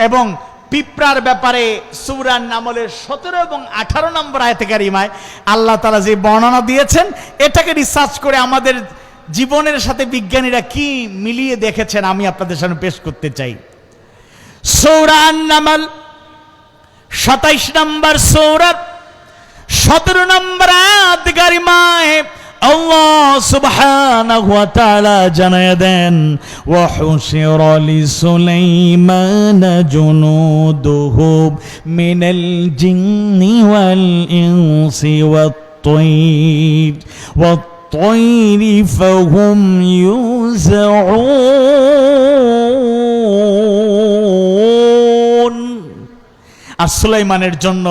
এবং পিঁপড়ার ব্যাপারে সূরা আন-নামলের 17 এবং 18 নম্বর আয়াতে কারিমায় আল্লাহ তাআলা যে বর্ণনা দিয়েছেন, এটাকে রিসার্চ করে আমাদের জীবনের সাথে বিজ্ঞানীরা কি মিলিয়ে দেখেছেন আমি আপনাদের সামনে পেশ করতে চাই। সূরা আন-নামল 27 নম্বর সূরা 17 নম্বর আয়াত কারিমায় আল্লাহ সুবহানাহু ওয়া তাআলা জানায় দেন, ওয়া হুশিরা লিসুলাইমানা জুনুদুহু মিনাল জিন্নি ওয়াল ইনসি ওয়াত-তয়রি ফাহুম ইউযাউন। আর সুলাইমানের জন্য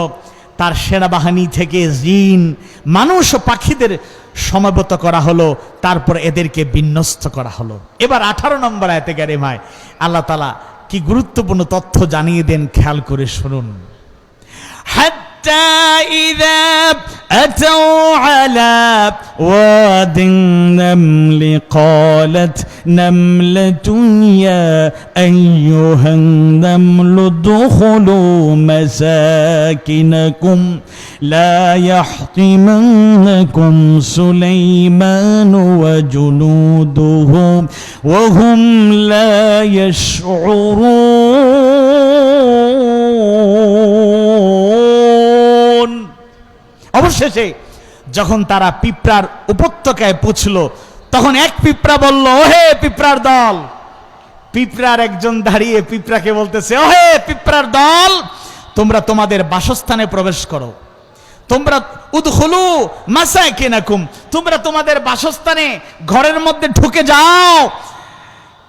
তার সেনাবাহিনী থেকে জিন, মানুষ ও পাখিদের সমবেত করা হলো, তারপর এদেরকে বিন্যস্ত করা হলো। এবার 18 নম্বর আয়াতে কারিমায় আল্লাহ তাআলা কি গুরুত্বপূর্ণ তথ্য জানিয়ে দেন, খেয়াল করে শুনুন। হাত্তা ইযা আতাউ আলা ওয়াদিন নামলি ক্বালাত নামলাতুন ইয়া আইয়ুহান নামলু দুখুলু মাসাকিনাকুম লা ইয়াহতিমান্নাকুম সুলাইমান ওয়া জুনুদুহু ওয়া হুম লা ইয়াশউরুন। অবশেষে যখন তারা পিঁপড়ার উপত্যকায় পৌঁছল, তখন এক পিঁপড়া বলল, ওহে পিঁপড়ার দল। পিঁপড়ার একজন দাঁড়িয়ে পিঁপড়াকে বলতেছে, ওহে পিঁপড়ার দল, তোমরা তোমাদের বাসস্থানে প্রবেশ করো, তোমরা উদখুলু মাসাকিনাকুম, তোমরা তোমাদের বাসস্থানে ঘরের মধ্যে ঢুকে যাও,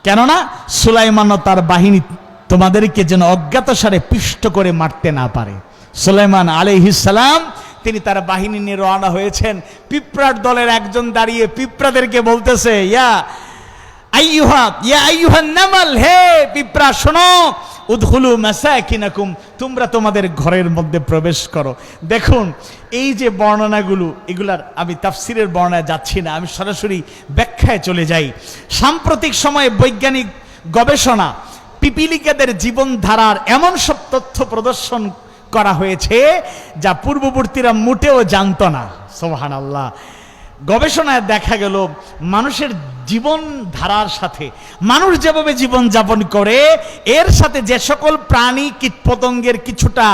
কেননা সুলাইমান ও তার বাহিনী তোমাদেরকে যেন অজ্ঞাতসারে পিষ্ট করে মারতে না পারে। সুলাইমান আলাইহিস সালাম তিনি তার বাহিনী নিয়ে রওনা হয়েছেন। পিঁপড়ার দলের একজন দাঁড়িয়ে পিঁপড়াদেরকে বলতেছে, ইয়া আইয়ুহান নামল, হে পিঁপড়া শোনো, উদখুলু মাসাকিনাকুম, তোমরা তোমাদের ঘরের মধ্যে প্রবেশ করো। দেখুন, এই যে বর্ণনাগুলো, এগুলার আমি তাফসিরের বর্ণনায় যাচ্ছি না, আমি সরাসরি ব্যাখ্যায় চলে যাই। সাম্প্রতিক সময়ে বৈজ্ঞানিক গবেষণা পিপিলিকাদের জীবনধারার এমন সব তথ্য প্রদর্শন করা হয়েছে যা পূর্ববর্তীরা মোটেও জানতো না। সুবহানাল্লাহ। গবেষণায় দেখা গেল, মানুষের জীবন ধারার সাথে, মানুষ যেভাবে জীবন যাপন করে, এর সাথে যে সকল প্রাণী কীটপতঙ্গের কিছুটা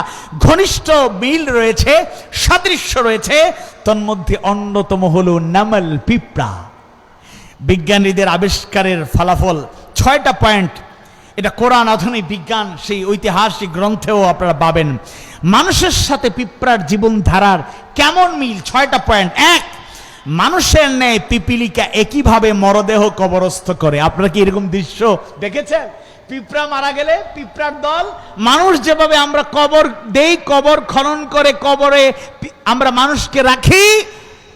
ঘনিষ্ঠ মিল রয়েছে, সাদৃশ্য রয়েছে, তন্মধ্যে অন্যতম হলো নামল, পিঁপড়া। বিজ্ঞানীদের আবিষ্কারের ফলাফল 6টা পয়েন্ট, এটা কোরআন আধুনিক বিজ্ঞান সেই ঐতিহাসিক গ্রন্থেও আপনারা পাবেন। মানুষের সাথে পিঁপড়ার জীবন ধারার কেমন মিল? 6টা পয়েন্ট। 1, মানুষের ন্যায় পিপিলিকা একইভাবে মরদেহ কবরস্থ করে। আপনারা কি এরকম দৃশ্য দেখেছেন? পিঁপড়া মারা গেলে পিঁপড়ার দল, মানুষ যেভাবে আমরা কবর দেই, কবর খনন করে কবরে আমরা মানুষকে রাখি,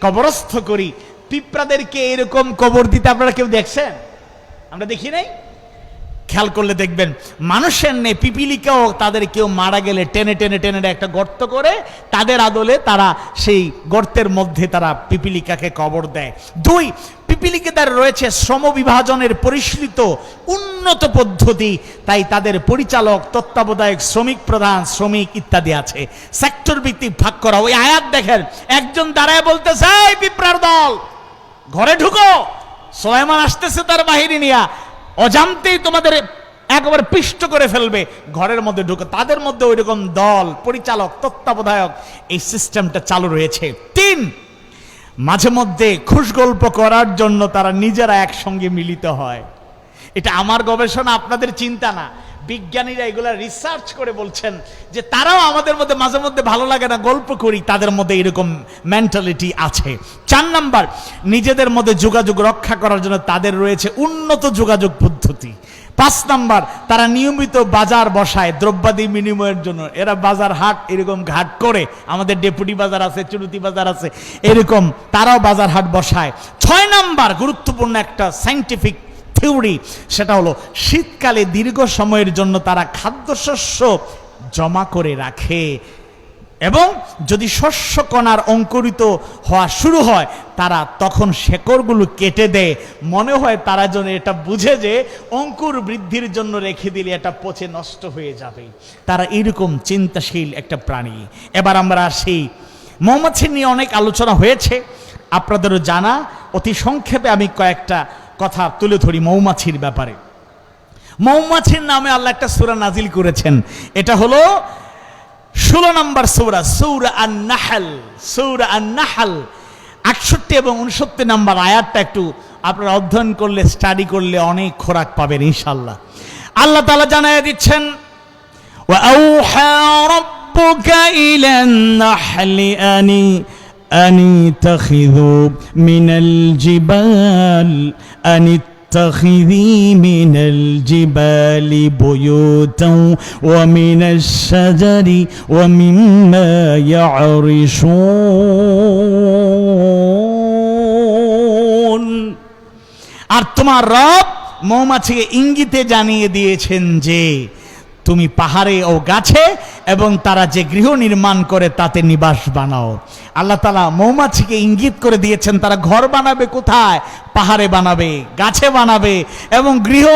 কবরস্থ করি, পিঁপড়াদেরকে এরকম কবর দিতে আপনারা কেউ দেখছেন? আমরা দেখি নাই। খেয়াল করলে দেখবেন, মানুষের নেই পিপিলিকাও তাদের কেউ মারা গেলে টেনে টেনে টেনে একটা গর্ত করে তাদের আদলে তারা সেই গর্তের মধ্যে তারা পিপিলিকাকে কবর দেয়। 2, পিপিলিকাদের রয়েছে শ্রম বিভাজনের পরিশীলিত উন্নত পদ্ধতি, তাই তাদের পরিচালক, তত্ত্বাবধায়ক, শ্রমিক প্রধান, শ্রমিক ইত্যাদি আছে। সেক্টর ভিত্তিক ভাগ করা। ওই আয়াত দেখেন, একজন দাঁড়ায় বলতেছে, এই পিঁপড়ার দল ঘরে ঢুকো, সুলাইমান আসতেছে তার বাহিনী নিয়ে, অজান্তেই তোমাদের একেবারে পিষ্ট করে ফেলবে, ঘরের মধ্যে ঢুকে। তাদের মধ্যে ওই রকম দল, পরিচালক, তত্ত্বাবধায়ক এই সিস্টেমটা চালু রয়েছে। 3, মাঝে মধ্যে খুশগল্প করার জন্য তারা নিজেরা একসঙ্গে মিলিত হয়। এটা আমার গবেষণা, আপনাদের চিন্তা না। বিজ্ঞানীরা এগুলা রিসার্চ করে বলছেন যে তারাও আমাদের মধ্যে মাঝে মধ্যে ভালো লাগে না, গল্প করি, তাদের মধ্যে এরকম মেন্টালিটি আছে। 4 নাম্বার, নিজেদের মধ্যে যোগাযোগ রক্ষা করার জন্য তাদের রয়েছে উন্নত যোগাযোগ পদ্ধতি। 5 নাম্বার, তারা নিয়মিত বাজার বসায় দ্রব্যাদি বিনিময়ের জন্য। এরা বাজার হাট এরকম ঘাট করে, আমাদের ডেপুটি বাজার আছে, চুরুতি বাজার আছে, এরকম তারাও বাজার হাট বসায়। 6 নাম্বার, গুরুত্বপূর্ণ একটা সায়েন্টিফিক থিওরি, সেটা হলো শীতকালে দীর্ঘ সময়ের জন্য তারা খাদ্যশস্য জমা করে রাখে, এবং যদি শস্য কণার অঙ্কুরিত হওয়া শুরু হয় তারা তখন শেকড়গুলো কেটে দেয়। মনে হয় তারা যেন এটা বুঝে যে অঙ্কুর বৃদ্ধির জন্য রেখে দিলে এটা পচে নষ্ট হয়ে যাবে। তারা এরকম চিন্তাশীল একটা প্রাণী। এবার আমরা আসি, মৌমাছি নিয়ে অনেক আলোচনা হয়েছে, আপনাদেরও জানা। অতি সংক্ষেপে আমি কয়েকটা কথা তুলে ধরি মৌমাছির ব্যাপারে। মৌমাছির নামে আল্লাহ একটা সূরা নাজিল করেছেন, এটা হলো 16 নম্বর সূরা, সূরা আন-নাহল। সূরা আন-নাহল 68 এবং 69 নম্বর আয়াতটা একটু আপনারা অধ্যয়ন করলে, স্টাডি করলে অনেক খোরাক পাবেন ইনশাআল্লাহ। আল্লাহ তাআলা জানায় দিচ্ছেন, ওয়া আওহা রাব্বুকা ইলান নাহলি আনি তাখিযু মিনাল জিবাল اتخذي من الجبال بيوتا ومن الشجر ومما يعرشون। আর তোমার রব মৌমাছিকে ইঙ্গিতে জানিয়ে দিয়েছেন যে তুমি পাহাড়ে ও গাছে এবং তারা যে গৃহ নির্মাণ করে তাতে নিবাস বানাও। আল্লাহ তাআলা মৌমাছিকে ইঙ্গিত করে দিয়েছেন তারা ঘর বানাবে কোথায়, পাহাড়ে বানাবে, গাছে বানাবে, এবং গৃহ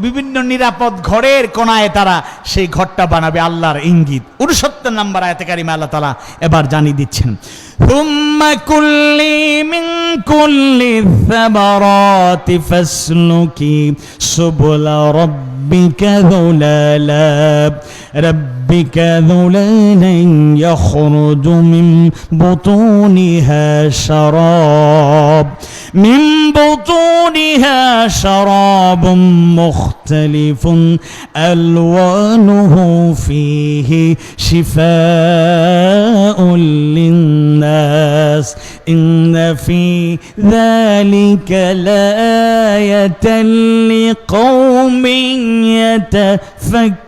বিভিন্ন নিরাপদ ঘরের কোণায় তারা সেই ঘরটা বানাবে। আল্লাহর ইঙ্গিত। 69 নম্বর আয়াতে কারিমা আল্লাহ তাআলা এবার জানিয়ে দিচ্ছেন, থুম্মা কুল্লি মিন কুল্লি সামারাতি ফাসলুকি সুবুলা রাব্বিকা যুলালা ইয়াখরুজু মিন বুতুনিহা শারাবুম মুখতালিফুন আলওয়ানুহু ফীহি শিফাউল লিন্নাস ইন্না ফী যালিকা লাআয়াতান লিকওমিন ইয়াতাফাক্কারুন।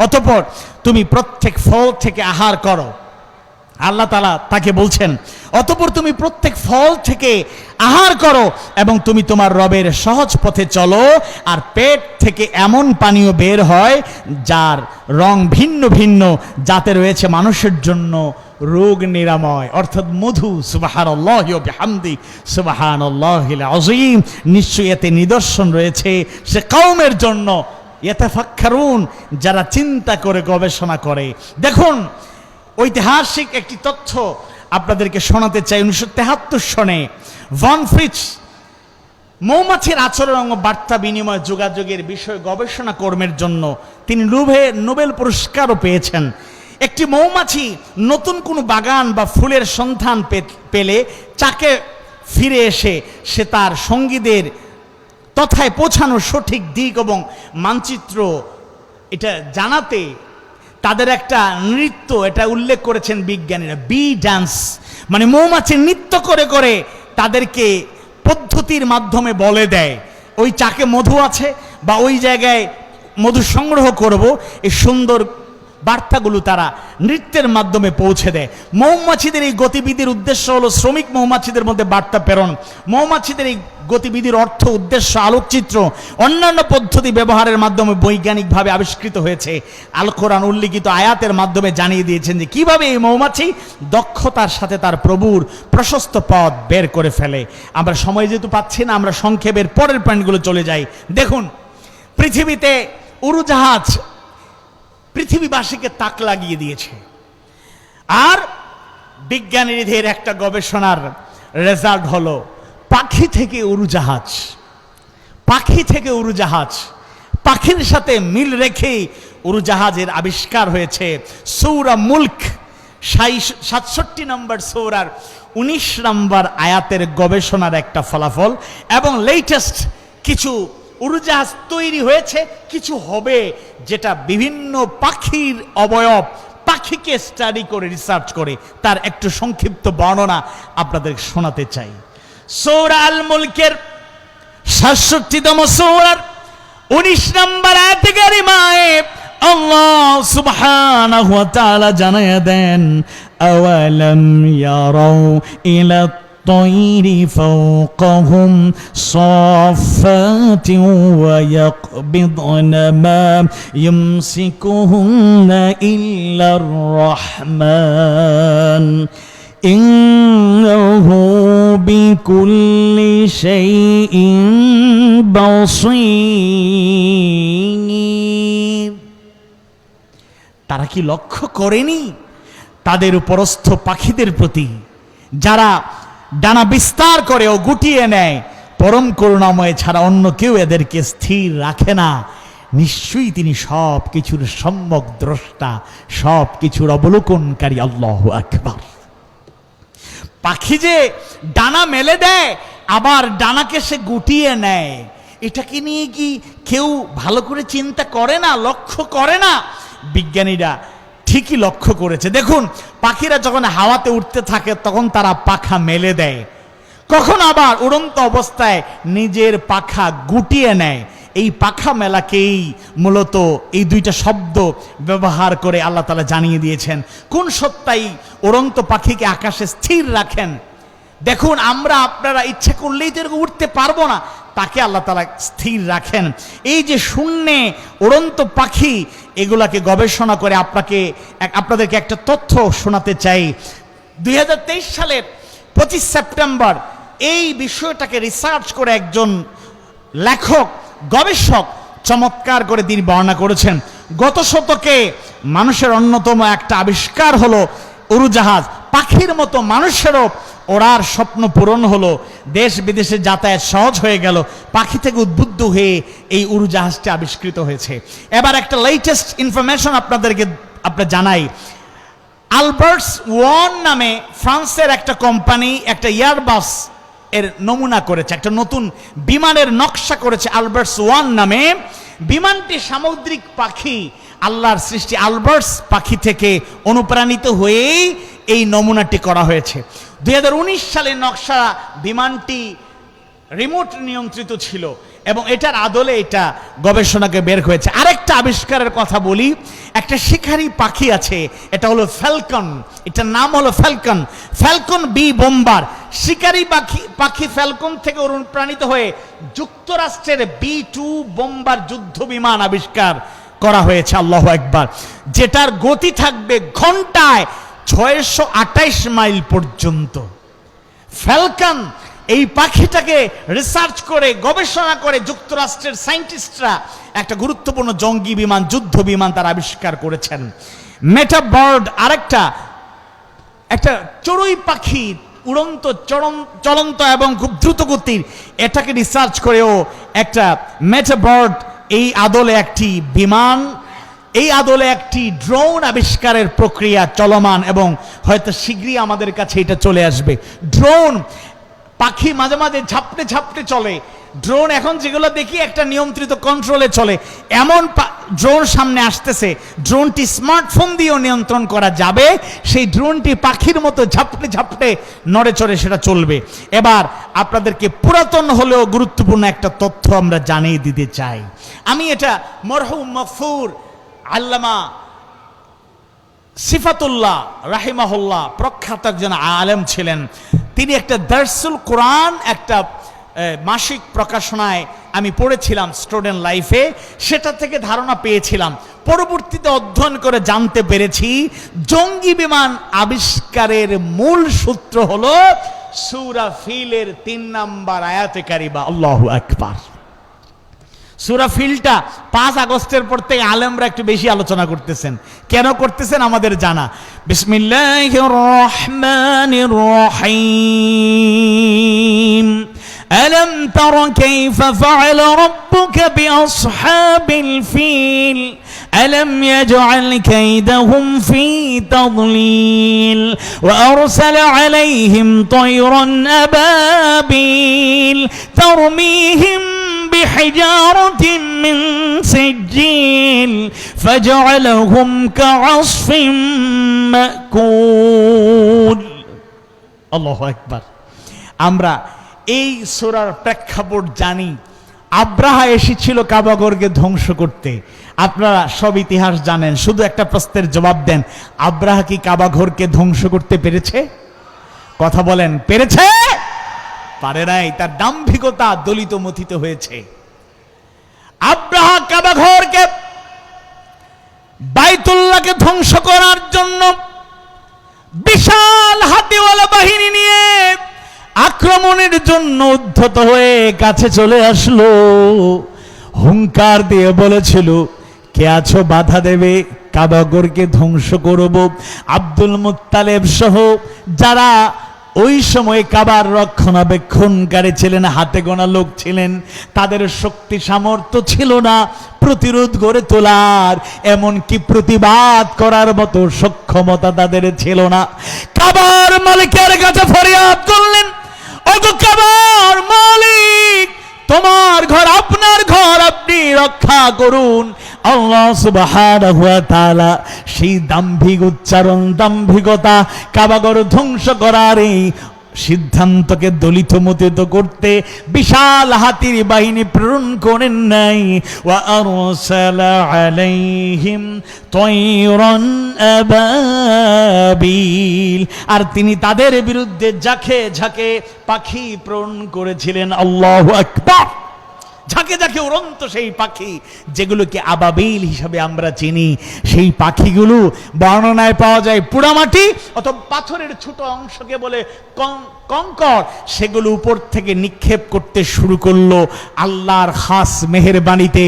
অতঃপর তুমি প্রত্যেক ফল থেকে আহার করো। আল্লাহ তাআলা তাকে বলছেন, অতঃপর তুমি প্রত্যেক ফল থেকে আহার করো এবং তুমি তোমার রবের সহজ পথে চলো। আর পেট থেকে এমন পানীয় বের হয় যার রং ভিন্ন ভিন্ন, যাতে রয়েছে মানুষের জন্য রোগ নিরাময়, অর্থাৎ মধু। সুবহানাল্লাহি ওয়া বিহামদি সুবহানাল্লাহিল আযীম। নিশ্চয়ই এতে নিদর্শন রয়েছে সে কওমের জন্য, ইয়াতাফাক্কারুন, যারা চিন্তা করে গবেষণা করে। দেখুন, ঐতিহাসিক একটি তথ্য আপনাদেরকে শোনাতে চাই। 1973 সনে ভন ফ্রিচ মৌমাছির আচরণ ও বার্তা বিনিময় যোগাযোগের বিষয়ে গবেষণা কর্মের জন্য তিনি নোবেল পুরস্কারও পেয়েছেন। একটি মৌমাছি নতুন কোনো বাগান বা ফুলের সন্ধান পেলে চাকে ফিরে এসে সে তার সঙ্গীদের তথায় পৌঁছানোর সঠিক দিক এবং মানচিত্র এটা জানাতে তাদের একটা নৃত্য, এটা উল্লেখ করেছেন বিজ্ঞানীরা, বি ডান্স, মানে মৌমাছি নৃত্য করে করে তাদেরকে পদ্ধতির মাধ্যমে বলে দেয় ওই চাকে মধু আছে বা ওই জায়গায় মধু সংগ্রহ করব। এই সুন্দর বার্তাগুলো তারা নৃত্যের মাধ্যমে পৌঁছে দেয়। মৌমাছিদের এই গতিবিধির উদ্দেশ্য হলো শ্রমিক মৌমাছিদের মধ্যে বার্তা প্রেরণ। মৌমাছিদের এই গতিবিধির অর্থ, উদ্দেশ্য, আলোকচিত্র, অন্যান্য পদ্ধতি ব্যবহারের মাধ্যমে বৈজ্ঞানিকভাবে আবিষ্কৃত হয়েছে। আল কোরআন উল্লিখিত আয়াতের মাধ্যমে জানিয়ে দিয়েছেন যে কিভাবে এই মৌমাছি দক্ষতার সাথে তার প্রভুর প্রশস্ত পথ বের করে ফেলে। আমরা সময় যেহেতু পাচ্ছি না, আমরা সংক্ষেপের পরের পয়েন্টগুলো চলে যাই। দেখুন, পৃথিবীতে উড়োজাহাজ পৃথিবীবাসীকে তাক লাগিয়ে দিয়েছে। আর বিজ্ঞানীদের একটা গবেষণার রেজাল্ট হলো পাখি থেকে উড়োজাহাজ, পাখি থেকে উড়োজাহাজ, পাখির সাথে মিল রেখে উড়োজাহাজের আবিষ্কার হয়েছে। সূরা মুলক 67 নম্বর সূরার 19 নম্বর আয়াতের গবেষণার একটা ফলাফল। এবং লেটেস্ট কিছু উড়োজাহাজ তৈরি হয়েছে, কিছু হবে, যেটা বিভিন্ন পাখির অবয়ব, পাখিকে স্টাডি করে রিসার্চ করে তার একটু সংক্ষিপ্ত বর্ণনা আপনাদের শোনাতে চাই। সূরা আল মুলকের 67তম সূরার 19 নম্বর আয়াতে কারিমায়ে আল্লাহ সুবহানাহু ওয়া তাআলা জানায়া দেন, আওয়ালাম ইয়ারাউ ইলা الطير فوقهم صافات ويقبضن ما يمسكهن إلا الرحمن إنه بكل شيء بصير। তারা কি লক্ষ্য করেনি তাদের উপরস্থ পাখিদের প্রতি, যারা ডানা বিস্তার করে ও গুটিয়ে নেয়? পরম করুণাময় ছাড়া অন্য কেউ এদেরকে স্থির রাখে না। নিশ্চয়ই তিনি সব কিছুর সম্যক দ্রষ্টা, সব কিছুর অবলোকনকারী। আল্লাহু আকবার। পাখি যে ডানা মেলে দেয়, আবার ডানাকে সে গুটিয়ে নেয়, এটাকে নিয়ে কি কেউ ভালো করে চিন্তা করে না, লক্ষ্য করে না? বিজ্ঞানীরা ঠিকই লক্ষ্য করেছে। দেখুন, পাখিরা যখন হাওয়াতে উঠতে থাকে তখন তারা পাখা মেলে দেয়, কখন আবার উড়ন্ত অবস্থায় নিজের পাখা গুটিয়ে নেয়। এই পাখা মেলাকেই মূলত এই দুইটা শব্দ ব্যবহার করে আল্লাহ তাআলা জানিয়ে দিয়েছেন কোন সত্তাই উড়ন্ত পাখিকে আকাশে স্থির রাখেন। দেখুন, আমরা আপনারা ইচ্ছে করলেই তো এরকম উঠতে পারবো না, তাকে আল্লাহ তাআলা স্থির রাখেন। এই যে শূন্যে উড়ন্ত পাখি, এগুলাকে গবেষণা করে আপনাদেরকে একটা তথ্য শোনাতে চাই। 2023 সালের 25 সেপ্টেম্বর এই বিষয়টাকে রিসার্চ করে একজন লেখক, গবেষক চমৎকার করে তিনি বর্ণনা করেছেন। গত শতকে মানুষের অন্যতম একটা আবিষ্কার হলো উড়োজাহাজ। পাখির মতো মানুষেরও ওড়ার স্বপ্ন পূরণ হলো, দেশ বিদেশে যাতায়াত সহজ হয়ে গেল, পাখি থেকে উদ্বুদ্ধ হয়ে এই উড়োজাহাজটি আবিষ্কৃত হয়েছে। এবার একটা লেটেস্ট ইনফরমেশন আপনাদেরকে জানাই। আলবার্টস ওয়ান নামে ফ্রান্সের একটা কোম্পানি একটা এয়ারবাস এর নমুনা করেছে, একটা নতুন বিমানের নকশা করেছে আলবার্টস ওয়ান নামে। বিমানটি সামুদ্রিক পাখি, আল্লাহর সৃষ্টি আলবার্টস পাখি থেকে অনুপ্রাণিত হয়েই এই নমুনাটি করা হয়েছে। 2019 সালের নকশা বিমানটি রিমোট নিয়ন্ত্রিত ছিল এবং এটার আদলে এটা গবেষণাকে বের হয়েছে। আরেকটা আবিষ্কারের কথা বলি, একটা শিকারী পাখি আছে, এটা হলো ফ্যালকন, এটার নাম হলো ফ্যালকন, ফ্যালকন বি বোম্বার। শিকারী পাখি ফ্যালকন থেকে অনুপ্রাণিত হয়ে যুক্তরাষ্ট্রের B-2 বোম্বার যুদ্ধ বিমান আবিষ্কার করা হয়েছে। আল্লাহু আকবার। যেটার গতি থাকবে ঘন্টায় 628 মাইল পর্যন্ত। ফ্যালকন, এই পাখিটাকে রিসার্চ করে গবেষণা করে যুক্তরাষ্ট্রের সায়েন্টিস্টরা একটা গুরুত্বপূর্ণ জঙ্গি বিমান, যুদ্ধ বিমান তারা আবিষ্কার করেছেন। মেটা বার্ড আরেকটা, একটা চড়ুই পাখি, উড়ন্ত চলন্ত এবং খুব দ্রুত গতির, এটাকে রিসার্চ করেও একটা মেটা বার্ড, এই আদলে একটি বিমান, এই আদলে একটি ড্রোন আবিষ্কারের প্রক্রিয়া চলমান এবং হয়তো শীঘ্রই আমাদের কাছে এটা চলে আসবে। ড্রোন পাখি মাঝে মাঝে ঝাপটে ঝাপটে চলে, ড্রোন এখন যেগুলো দেখি একটা নিয়ন্ত্রিত কন্ট্রোলে চলে, এমন ড্রোন সামনে আসতেছে, ড্রোনটি স্মার্টফোন দিয়েও নিয়ন্ত্রণ করা যাবে, সেই ড্রোনটি পাখির মতো ঝাপটে ঝাপটে নড়ে চড়ে সেটা চলবে। এবার আপনাদেরকে পুরাতন হলেও গুরুত্বপূর্ণ একটা তথ্য আমরা জানিয়ে দিতে চাই। আমি এটা মরহুম মগফুর আল্লামা সিফাতুল্লাহ রাহিমাহুল্লাহ, প্রখ্যাত একজন আলেম ছিলেন, তিনি একটা দারসুল কোরআন একটা মাসিক প্রকাশনায় আমি পড়েছিলাম স্টুডেন্ট লাইফে, সেটা থেকে ধারণা পেয়েছিলাম। পরবর্তীতে অধ্যয়ন করে জানতে পেরেছি জঙ্গি বিমান আবিষ্কারের মূল সূত্র হলো সূরা ফিলের 3 নম্বর আয়াতে কারিমা। আল্লাহু আকবার। সূরা ফিলটা 5 আগস্টের পর থেকে আলেমরা একটু বেশি আলোচনা করতেছেন। কেন করতেছেন আমাদের জানা। বিসমিল্লাহির রহমানির রহিম ألم تر كيف فعل ربك بأصحاب الفيل ألم يجعل كيدهم في تضليل وأرسل عليهم طيرا أبابيل ترميهم بحجارة من سجيل فجعلهم كعصف مأكول الله أكبر আমরা এই সূরার প্রেক্ষাপট জানি। আব্রাহা এসেছিল কাবাগরকে ধ্বংস করতে। আপনারা সব ইতিহাস জানেন, শুধু একটা প্রশ্নের জবাব দেন, আব্রাহা কি কাবাঘরকে ধ্বংস করতে পেরেছে? কথা বলেন, পেরেছে? পারে নাই। তার দাম্ভিকতা দলিত মথিত হয়েছে। আব্রাহা কাবাঘরকে, বাইতুল্লাহকে ধ্বংস করার জন্য বিশাল হাতিওয়ালা বাহিনী নিয়ে আক্রমণের জন্য উদ্ধত হয়ে কাছে চলে আসলো। হুঙ্কার দিয়ে বলেছিল, কে আছো বাধা দেবে? কাবাগরকে ধ্বংস করব। আব্দুল মুত্তালেব সহ যারা ওই সময় কাবার রক্ষণাবেক্ষণকারী ছিলেন, হাতে গোনা লোক ছিলেন, তাদের শক্তি সামর্থ্য ছিল না প্রতিরোধ গড়ে তোলার, এমনকি প্রতিবাদ করার মতো সক্ষমতা তাদের ছিল না। কাবার মালিকের কাছে ফরিয়াদ করলেন, ওগো কাবার মালিক, তোমার ঘর, আপনার ঘর, আপনি রক্ষা করুন। আল্লাহ সুবহানাহু ওয়া তাআলা সেই দাম্ভিক উচ্চারণ, দাম্ভিকতা, কাবাগর ধ্বংস করার এই সিদ্ধান্তকে দলিত মতিত করতে বিশাল হাতির বাহিনী প্রেরণ করেন নাই। ওয়া আরসালা আলাইহিম তায়রান আবাবিল, আর তিনি তাদের বিরুদ্ধে ঝাঁকে ঝাঁকে পাখি প্রেরণ করেছিলেন। আল্লাহু আকবার। ঝাঁকে ঝাঁকে উড়ন্ত সেই পাখি, যেগুলোকে আবাবিল হিসাবে আমরা চিনি, সেই পাখিগুলো বর্ণনায় পাওয়া যায় পোড়ামাটি অথবা পাথরের ছোট অংশকে বলে কঙ্কর, সেগুলো উপর থেকে নিক্ষেপ করতে শুরু করলো। আল্লাহর খাস মেহেরবানিতে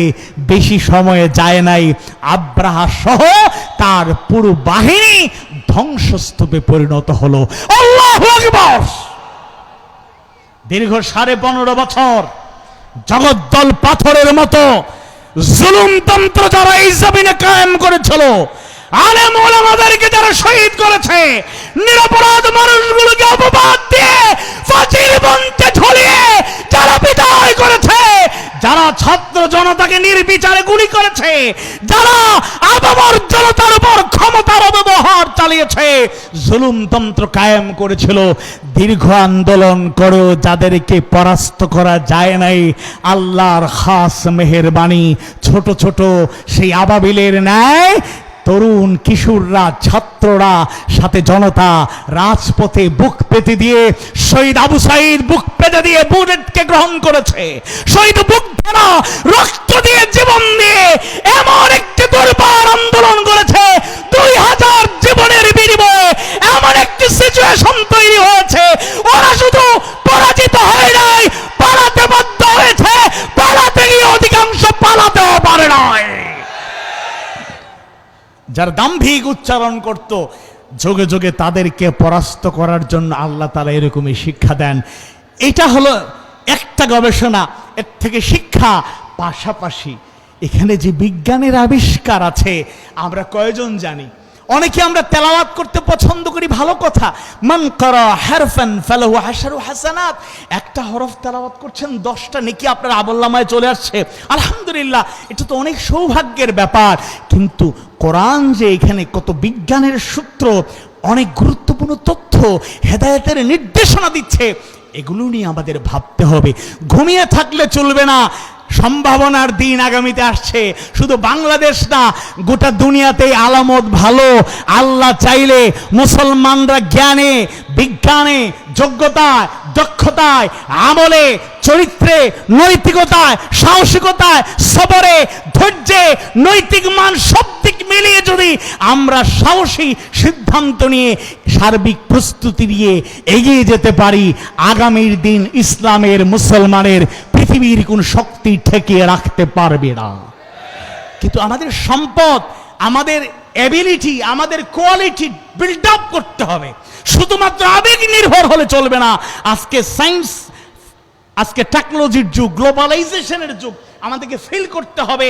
বেশি সময়ে যায় নাই, আব্রাহা সহ তার পুরো বাহিনী ধ্বংসস্তূপে পরিণত হলো। আল্লাহু আকবার। দীর্ঘ 15.5 বছর জগদ্দল পাথরের মতো জুলুমতন্ত্র যারা এই জমিনে কায়েম করেছিল, আলেম ওলামাদেরকে যারা শহীদ করেছে, নিরপরাধ মানুষগুলোকে অপবাদ দিয়ে ফাঁসির মঞ্চে ঝুলিয়ে যারা বিদায় করেছে, যারা ছাত্র জনতাকে নির্বিচারে গুলি করেছে, যারা আপামর জনতার উপর ক্ষমতার অপব্যবহার চালিয়েছে, জুলুমতন্ত্র কায়েম করেছিল, দীর্ঘ আন্দোলন করেও যাদেরকে পরাস্ত করা যায় নাই, আল্লাহর খাস মেহেরবানি ছোট ছোট সেই আবাবিলের ন্যায় তরুণ কিশোররা, ছাত্ররা, সাথে জনতা রাজপথে বুক পেতে দিয়ে, শহীদ আবু সাঈদ বুক পেতে দিয়ে বুলেটকে গ্রহণ করেছে, শহীদ বুক ভরা রক্ত দিয়ে, জীবন দিয়ে এমন একটি দুর্বার আন্দোলন করেছে, 2000 জীবনের বিনিময়ে এমন একটি সিচুয়েশন তৈরি হয়েছে, ওরা শুধু পরাজিত হয় নাই, পালাতে বাধ্য হয়েছে, পালাতে গিয়ে অধিকাংশ পালাতেও পারে নাই। যার দাম্ভিক উচ্চারণ করত, যোগে যোগে তাদেরকে পরাস্ত করার জন্য আল্লাহ তাআলা এরকমই শিক্ষা দেন। এটা হলো একটা গবেষণা, এর থেকে শিক্ষা। পাশাপাশি এখানে যে বিজ্ঞানের আবিষ্কার আছে, আমরা কয়জন জানি? অনেকে আমরা তেলাওয়াত করতে পছন্দ করি, ভালো কথা। মান ক্বারা হারফান ফালাহু 10 হাসানাত, একটা হরফ তেলাওয়াত করছেন 10টা নেকি আপনার আমলনামায় চলে আসছে, আলহামদুলিল্লাহ, এটা তো অনেক সৌভাগ্যের ব্যাপার। কিন্তু কোরআন যে এখানে কত বিজ্ঞানের সূত্র, অনেক গুরুত্বপূর্ণ তথ্য, হেদায়েতের নির্দেশনা দিচ্ছে, এগুলো নিয়ে আমাদের ভাবতে হবে। ঘুমিয়ে থাকলে চলবে না। সম্ভাবনার দিন আগামীতে আসছে, শুধু বাংলাদেশ না, গোটা দুনিয়াতেই আলামত ভালো। আল্লাহ চাইলে মুসলমানরা জ্ঞানে, বিজ্ঞানে, যোগ্যতায়, দক্ষতায়, আমলে, চরিত্রে, নৈতিকতায়, সাহসিকতায়, সবরে, ধৈর্যে, নৈতিক মান সব দিক মিলিয়ে যদি আমরা সাহসী সিদ্ধান্ত নিয়ে সার্বিক প্রস্তুতি নিয়ে এগিয়ে যেতে পারি, আগামীর দিন ইসলামের, মুসলমানের পৃথিবীর কোন শক্তি ঠেকিয়ে রাখতে পারবে না। কিন্তু আমাদের সম্পদ, আমাদের এবিলিটি, আমাদের কোয়ালিটি বিল্ড আপ করতে হবে। শুধুমাত্র আবেগ নির্ভর হলে চলবে না। আজকে সায়েন্স আজকে টেকনোলজির যুগ, গ্লোবালাইজেশনের যুগ, আমাদেরকে ফিল করতে হবে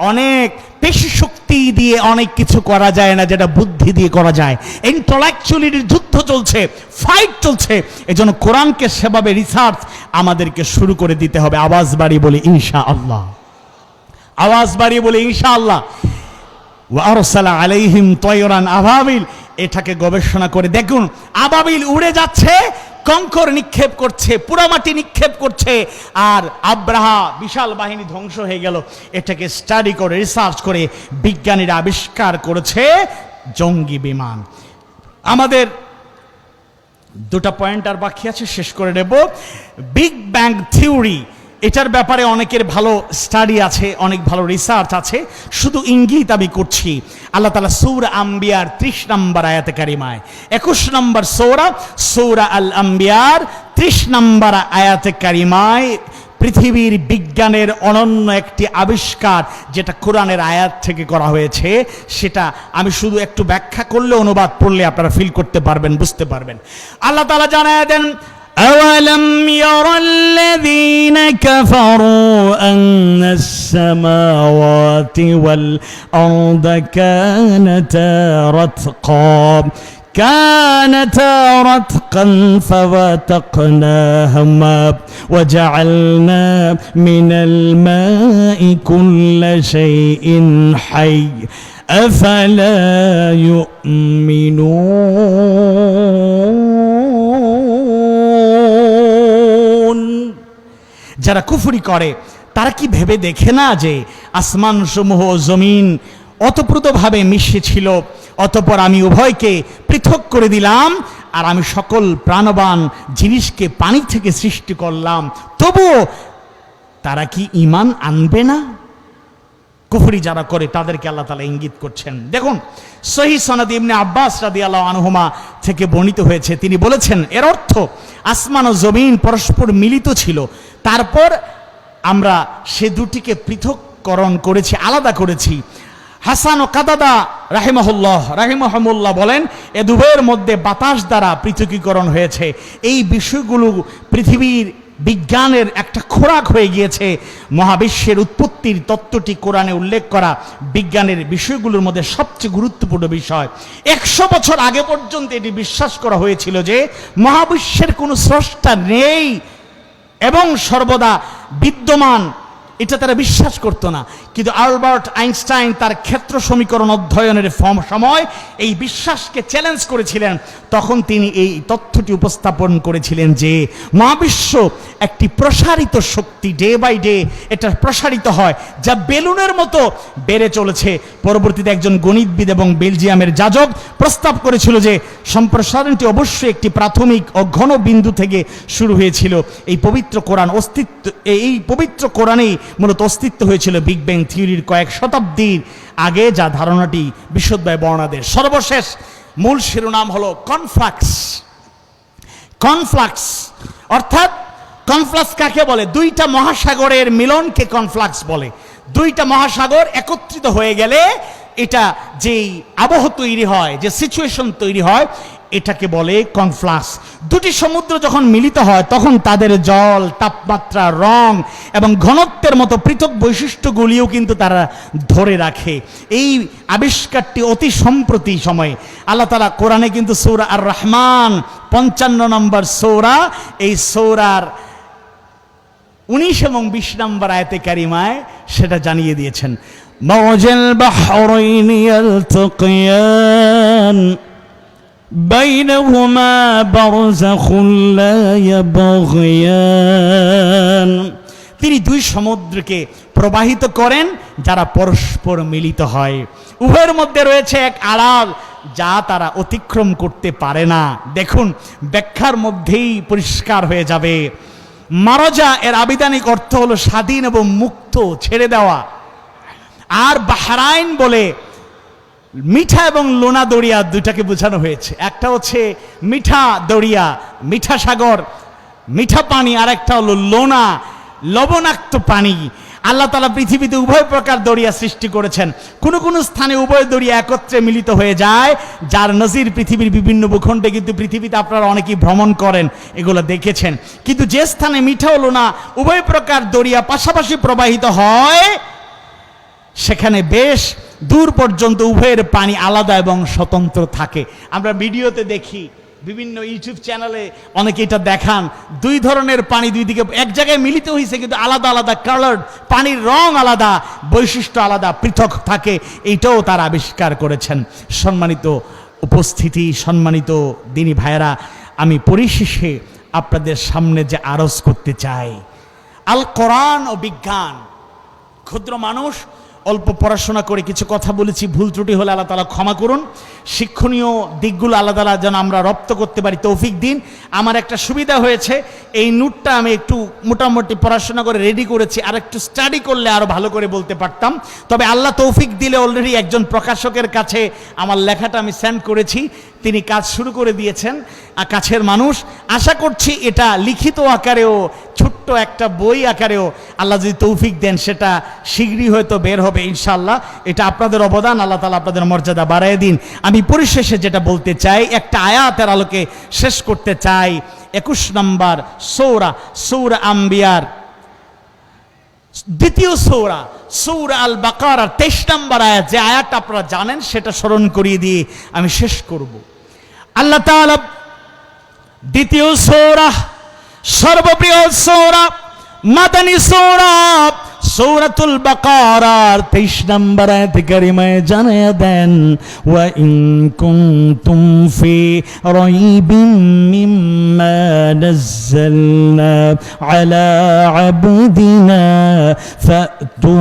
অনেক পেশি শক্তি দিয়ে অনেক কিছু করা যায় না, যেটা বুদ্ধি দিয়ে করা যায়। ইন্টেলেকচুয়ালিটির যুদ্ধ চলছে, ফাইট চলছে। এজন্য কোরআনকে সেভাবে রিসার্চ আমাদেরকে শুরু করে দিতে হবে। আওয়াজ বাড়িয়ে বলি ইনশাআল্লাহ, আওয়াজ বাড়িয়ে বলি ইনশাআল্লাহ। ওয়া আরসালা আলাইহিম তায়রান আবাবিল, এটাকে গবেষণা করে দেখুন। আবাবিল উড়ে যাচ্ছে, কঙ্কর নিক্ষেপ করছে, পোড়ামাটি নিক্ষেপ করছে, আর আব্রাহা বিশাল বাহিনী ধ্বংস হয়ে গেল। এটাকে স্টাডি করে, রিসার্চ করে বিজ্ঞানীরা আবিষ্কার করেছে জঙ্গি বিমান। আমাদের দুটো পয়েন্ট আর বাকি আছে, শেষ করে নেব। বিগ ব্যাং থিওরি, এটার ব্যাপারে অনেকের ভালো স্টাডি আছে, অনেক ভালো রিসার্চ আছে, শুধু ইঙ্গিত আমি করছি। আল্লাহ তাআলা সূরা আম্বিয়ার 30 নম্বর আয়াতে কারিমায়, 21 নম্বর সূরা আল আম্বিয়ার 30 নম্বর আয়াতে কারিমায় পৃথিবীর বিজ্ঞানের অনন্য একটি আবিষ্কার, যেটা কোরআনের আয়াত থেকে করা হয়েছে, সেটা আমি শুধু একটু ব্যাখ্যা করলে, অনুবাদ পড়লে আপনারা ফিল করতে পারবেন, বুঝতে পারবেন। আল্লাহ তাআলা জানায় দেন, أَوَلَمْ يَرَ الَّذِينَ كَفَرُوا أَنَّ السَّمَاوَاتِ وَالْأَرْضَ كَانَتَا رَتْقًا فَفَتَقْنَاهُمَا وَجَعَلْنَا مِنَ الْمَاءِ كُلَّ شَيْءٍ حَيٍّ أَفَلَا يُؤْمِنُونَ। যারা কুফরি করে তারা কি ভেবে দেখে না যে আসমান সমূহ জমিন অতপ্রতভাবে মিশে ছিল, অতঃপর আমি উভয়কে পৃথক করে দিলাম, আর আমি সকল প্রাণবান জিনিসকে পানি থেকে সৃষ্টি করলাম, তবুও তারা কি ঈমান আনবে না? কুফরি যারা করে তাদেরকে আল্লাহ তাআলা ইঙ্গিত করছেন। দেখুন, সহিহ সনদে ইবনে আব্বাস রাদিয়াল্লাহু আনহুমা থেকে বর্ণিত হয়েছে, তিনি বলেছেন, এর অর্থ আসমান ও জমিন পরস্পর মিলিত ছিল, তারপর আমরা সে দুটিকে পৃথককরণ করেছি, আলাদা করেছি। হাসান ও কাতাদা রাহিমাহুল্লাহ বলেন, এ দুভয়ের মধ্যে বাতাস দ্বারা পৃথকীকরণ হয়েছে। এই বিষয়গুলো পৃথিবীর বিজ্ঞানের একটা খোরাক হয়ে গিয়েছে। মহাবিশ্বের উৎপত্তির তত্ত্বটি কোরআনে উল্লেখ করা বিজ্ঞানের বিষয়গুলোর মধ্যে সবচেয়ে গুরুত্বপূর্ণ বিষয়। 100 বছর আগে পর্যন্ত এটি বিশ্বাস করা হয়েছিল যে মহাবিশ্বের কোনো স্রষ্টা নেই এবং সর্বদা বিদ্যমান, এটা তারা বিশ্বাস করতো না। কিন্তু আলবার্ট আইনস্টাইন তার ক্ষেত্র সমীকরণ অধ্যয়নের সময় এই বিশ্বাসকে চ্যালেঞ্জ করেছিলেন। তখন তিনি এই তথ্যটি উপস্থাপন করেছিলেন যে মহাবিশ্ব একটি প্রসারিত শক্তি, ডে বাই ডে এটা প্রসারিত হয়, যা বেলুনের মতো বেড়ে চলেছে। পরবর্তীতে একজন গণিতবিদ এবং বেলজিয়ামের যাজক প্রস্তাব করেছিল যে সম্প্রসারণটি অবশ্যই একটি প্রাথমিক ও ঘন বিন্দু থেকে শুরু হয়েছিল। এই পবিত্র কোরআনেই মূলত অস্তিত্ব হয়েছিল বিগ ব্যাং থিওরির কয়েক শতাব্দীর আগে, যা ধারণাটি বিশদভাবে বর্ণনা দেয়। সর্বশেষ মূল শিরোনাম হলো কনফ্লাক্স। অর্থাৎ কনফ্লাক্স কাকে বলে? দুইটা মহাসাগরের মিলনকে কনফ্লাক্স বলে। দুইটা মহাসাগর একত্রিত হয়ে গেলে এটা যেই আবহ তৈরি হয়, যে সিচুয়েশন তৈরি হয়, এটাকে বলে কনফ্লাক্স। দুটি সমুদ্র যখন মিলিত হয় তখন তাদের জল, তাপমাত্রা, রং এবং ঘনত্বের মতো পৃথক বৈশিষ্ট্যগুলিও কিন্তু তারা ধরে রাখে। এই আবিষ্কারটি অতি সম্প্রতি সময়ে আল্লাহ তাআলা কোরআনে কিন্তু সূরা আর রহমান 55 নম্বর সূরা, এই সূরার 19 এবং 20 নম্বর আয়াতে কারিমায় সেটা জানিয়ে দিয়েছেন। মাওজাল বাহরাইনি ইয়ালতাকিয়ান বাইনাহুমা বারযাখুন লা ইয়াবগিয়ান। তিনি দুই সমুদ্রকে প্রবাহিত করেন যারা পরস্পর মিলিত হয়, উভয়ের মধ্যে রয়েছে এক আড়াল যা তারা অতিক্রম করতে পারে না। দেখুন, ব্যাখ্যার মধ্যেই পরিষ্কার হয়ে যাবে। মারজা এর আবিধানিক অর্থ হলো স্বাধীন এবং মুক্ত, ছেড়ে দেওয়া। আর বাহরাইন বলে মিঠা এবং লোনা দরিয়া দুইটাকে বোঝানো হয়েছে। একটা হচ্ছে মিঠা দরিয়া, মিঠা সাগর, মিঠা পানি, আর একটা হলো লোনা, লবণাক্ত পানি। আল্লাহ তাআলা পৃথিবীতে উভয় প্রকার দরিয়া সৃষ্টি করেছেন। কোনো কোনো স্থানে উভয় দরিয়া একত্রে মিলিত হয়ে যায়, যার নজির পৃথিবীর বিভিন্ন ভূখণ্ডে, কিন্তু পৃথিবীতে আপনারা অনেকেই ভ্রমণ করেন, এগুলো দেখেছেন। কিন্তু যে স্থানে মিঠা হলো না, উভয় প্রকার দরিয়া পাশাপাশি প্রবাহিত হয়, সেখানে বেশ দূর পর্যন্ত উভয়ের পানি আলাদা এবং স্বতন্ত্র থাকে। আমরা ভিডিওতে দেখি, বিভিন্ন ইউটিউব চ্যানেলে অনেকে এটা দেখান, দুই ধরনের পানি দুই দিকে এক জায়গায় মিলিত হয়েছে, কিন্তু আলাদা আলাদা কালার, পানির রং আলাদা, বৈশিষ্ট্য আলাদা, পৃথক থাকে। এইটাও তারা আবিষ্কার করেছেন। সম্মানিত উপস্থিতি, সম্মানিত দিনী ভাইয়েরা, আমি পরিশেষে আপনাদের সামনে যে আরজ করতে চাই, আল কোরআন ও বিজ্ঞান। ক্ষুদ্র মানুষ, অল্প পড়াশোনা করে কিছু কথা বলেছি, ভুল ত্রুটি হলে আল্লাহ তাআলা ক্ষমা করুন। শিক্ষণীয় দিকগুলো আল্লাহ তাআলা যেন আমরা রপ্ত করতে পারি তৌফিক দিন। আমার একটা সুবিধা হয়েছে, এই নোটটা আমি একটু মোটামুটি পড়াশোনা করে রেডি করেছি, আর একটু স্টাডি করলে আরও ভালো করে বলতে পারতাম। তবে আল্লাহ তৌফিক দিলে অলরেডি একজন প্রকাশকের কাছে আমার লেখাটা আমি সেন্ড করেছি, তিনি কাজ শুরু করে দিয়েছেন। কাছের মানুষ, আশা করছি এটা লিখিত আকারেও, ছোট্ট একটা বই আকারেও আল্লাহ যদি তৌফিক দেন, সেটা শীঘ্রই হয়তো বের হবে ইনশাআল্লাহ। এটা আপনাদের অবদান, আল্লাহ তাআলা আপনাদের মর্যাদা বাড়ায় দিন। আমি পরিশেষে যেটা বলতে চাই, একটা আয়াতের আলোকে শেষ করতে চাই। 21 নম্বর সূরা আম্বিয়ার দ্বিতীয় সূরা আল বাকারার 23 নম্বর আয়াত, যে আয়াতটা আপনারা জানেন, সেটা স্মরণ করিয়ে দিয়ে আমি শেষ করব। আল্লাহ তাআলা দ্বিতীয় সূরা, সর্বপ্রিয় সূরা, মাদানী সূরা, সূরাতুল বাকারার 23 নম্বর আয়াত কারিমায় জানিয়ে দেন, ওয়া ইন কুনতুম ফি রাইবিম মিম্মা নাযালনা আলা আবদিনা ফাতু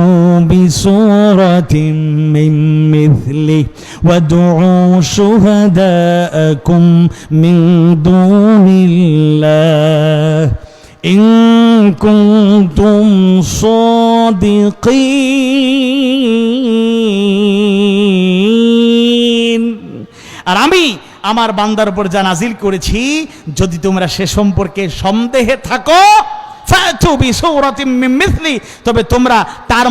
বিসূরাতিন মিন মিথলিহি ওয়াদউ শুহাদাআকুম মিন দুনিল্লাহ ইন কুনতুম সাদিকিন। আর আমি আমার বান্দার উপর যা নাজিল করেছি, যদি তোমরা সে সম্পর্কে সন্দেহে থাকো, ফাতু বিসূরাতিন মিন মিথলি, তবে তোমরা তার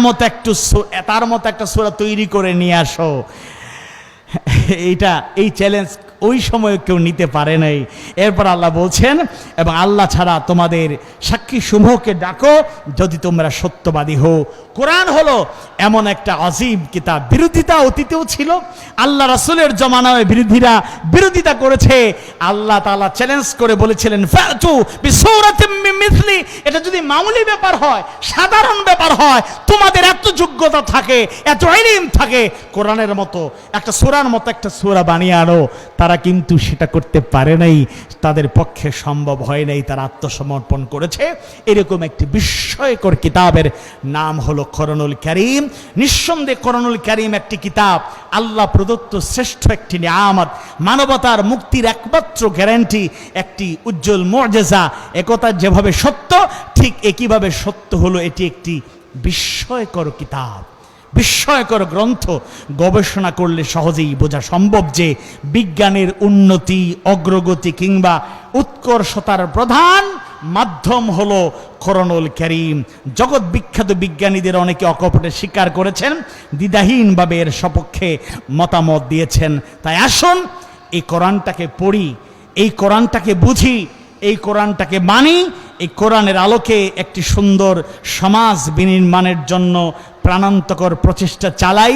মতো একটা সূরা তৈরি করে নিয়ে আসো। এই চ্যালেঞ্জ ওই সময় কেউ নিতে পারে নাই। এরপর আল্লাহ বলছেন, এবং আল্লাহ ছাড়া তোমাদের সাক্ষী সমূহকে ডাকো যদি তোমরা সত্যবাদী হও। কোরআন হলো এমন একটা আযীম কিতাব। বিরোধিতা অতীতেও ছিল, আল্লাহ রাসূলের জমানায় বিরোধিতা করেছে। আল্লাহ তাআলা চ্যালেঞ্জ করে বলেছিলেন, ফাতু বিসূরাতিন মিন মিথলি। এটা যদি মামুলি ব্যাপার হয়, সাধারণ ব্যাপার হয়, তোমাদের এত যোগ্যতা থাকে, এত ইলম থাকে, কোরআনের মতো একটা সূরার মতো একটা সূরা বানিয়ে আনো। তারা কিন্তু সেটা করতে পারে নাই, তাদের পক্ষে সম্ভব হয় নাই, তারা আত্মসমর্পণ করেছে। এরকম একটি বিস্ময়কর কিতাবের নাম হলো কোরআনুল কারীম। নিঃসন্দেহে কোরআনুল কারীম একটি কিতাব, আল্লাহ প্রদত্ত শ্রেষ্ঠ একটি নিয়ামত, মানবতার মুক্তির একমাত্র গ্যারান্টি, একটি উজ্জ্বল মুআজিজা। একথা যেভাবে সত্য, ঠিক একইভাবে সত্য হলো এটি একটি বিস্ময়কর কিতাব, বিস্ময়কর গ্রন্থ। গবেষণা করলে সহজেই বোঝা সম্ভব যে বিজ্ঞানের উন্নতি, অগ্রগতি কিংবা উৎকর্ষতার প্রধান মাধ্যম হলো কোরআনুল কারীম। জগৎ বিখ্যাত বিজ্ঞানীদের অনেকে অকপটে স্বীকার করেছেন, দ্বিধাহীনভাবে এর সপক্ষে মতামত দিয়েছেন। তাই আসুন এই কোরআনটাকে পড়ি, এই কোরআনটাকে বুঝি, এই কোরআনটাকে মানি, এই কোরআনের আলোকে একটি সুন্দর সমাজ বিনির্মাণের জন্য প্রাণান্তকর প্রচেষ্টা চালাই।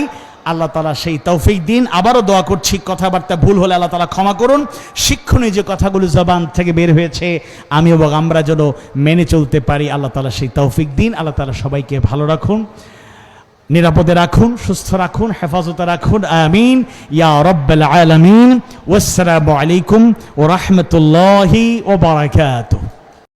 আল্লাহ তাআলা সেই তৌফিক দিন। আবারও দোয়া করছি, কথাবার্তা ভুল হলে আল্লাহ তাআলা ক্ষমা করুন। শিক্ষণীয় যে কথাগুলো জবান থেকে বের হয়েছে, আমি এবং আমরা যেন মেনে চলতে পারি, আল্লাহ তাআলা সেই তৌফিক দিন। আল্লাহ তাআলা সবাইকে ভালো রাখুন, নিরাপদে রাখুন, সুস্থ রাখুন, হেফাজতে রাখুন, আমিন ইয়া রাব্বাল আলামিন। ওয়াসসালামু আলাইকুম ওয়া রাহমাতুল্লাহি ওয়া বারাকাতুহু।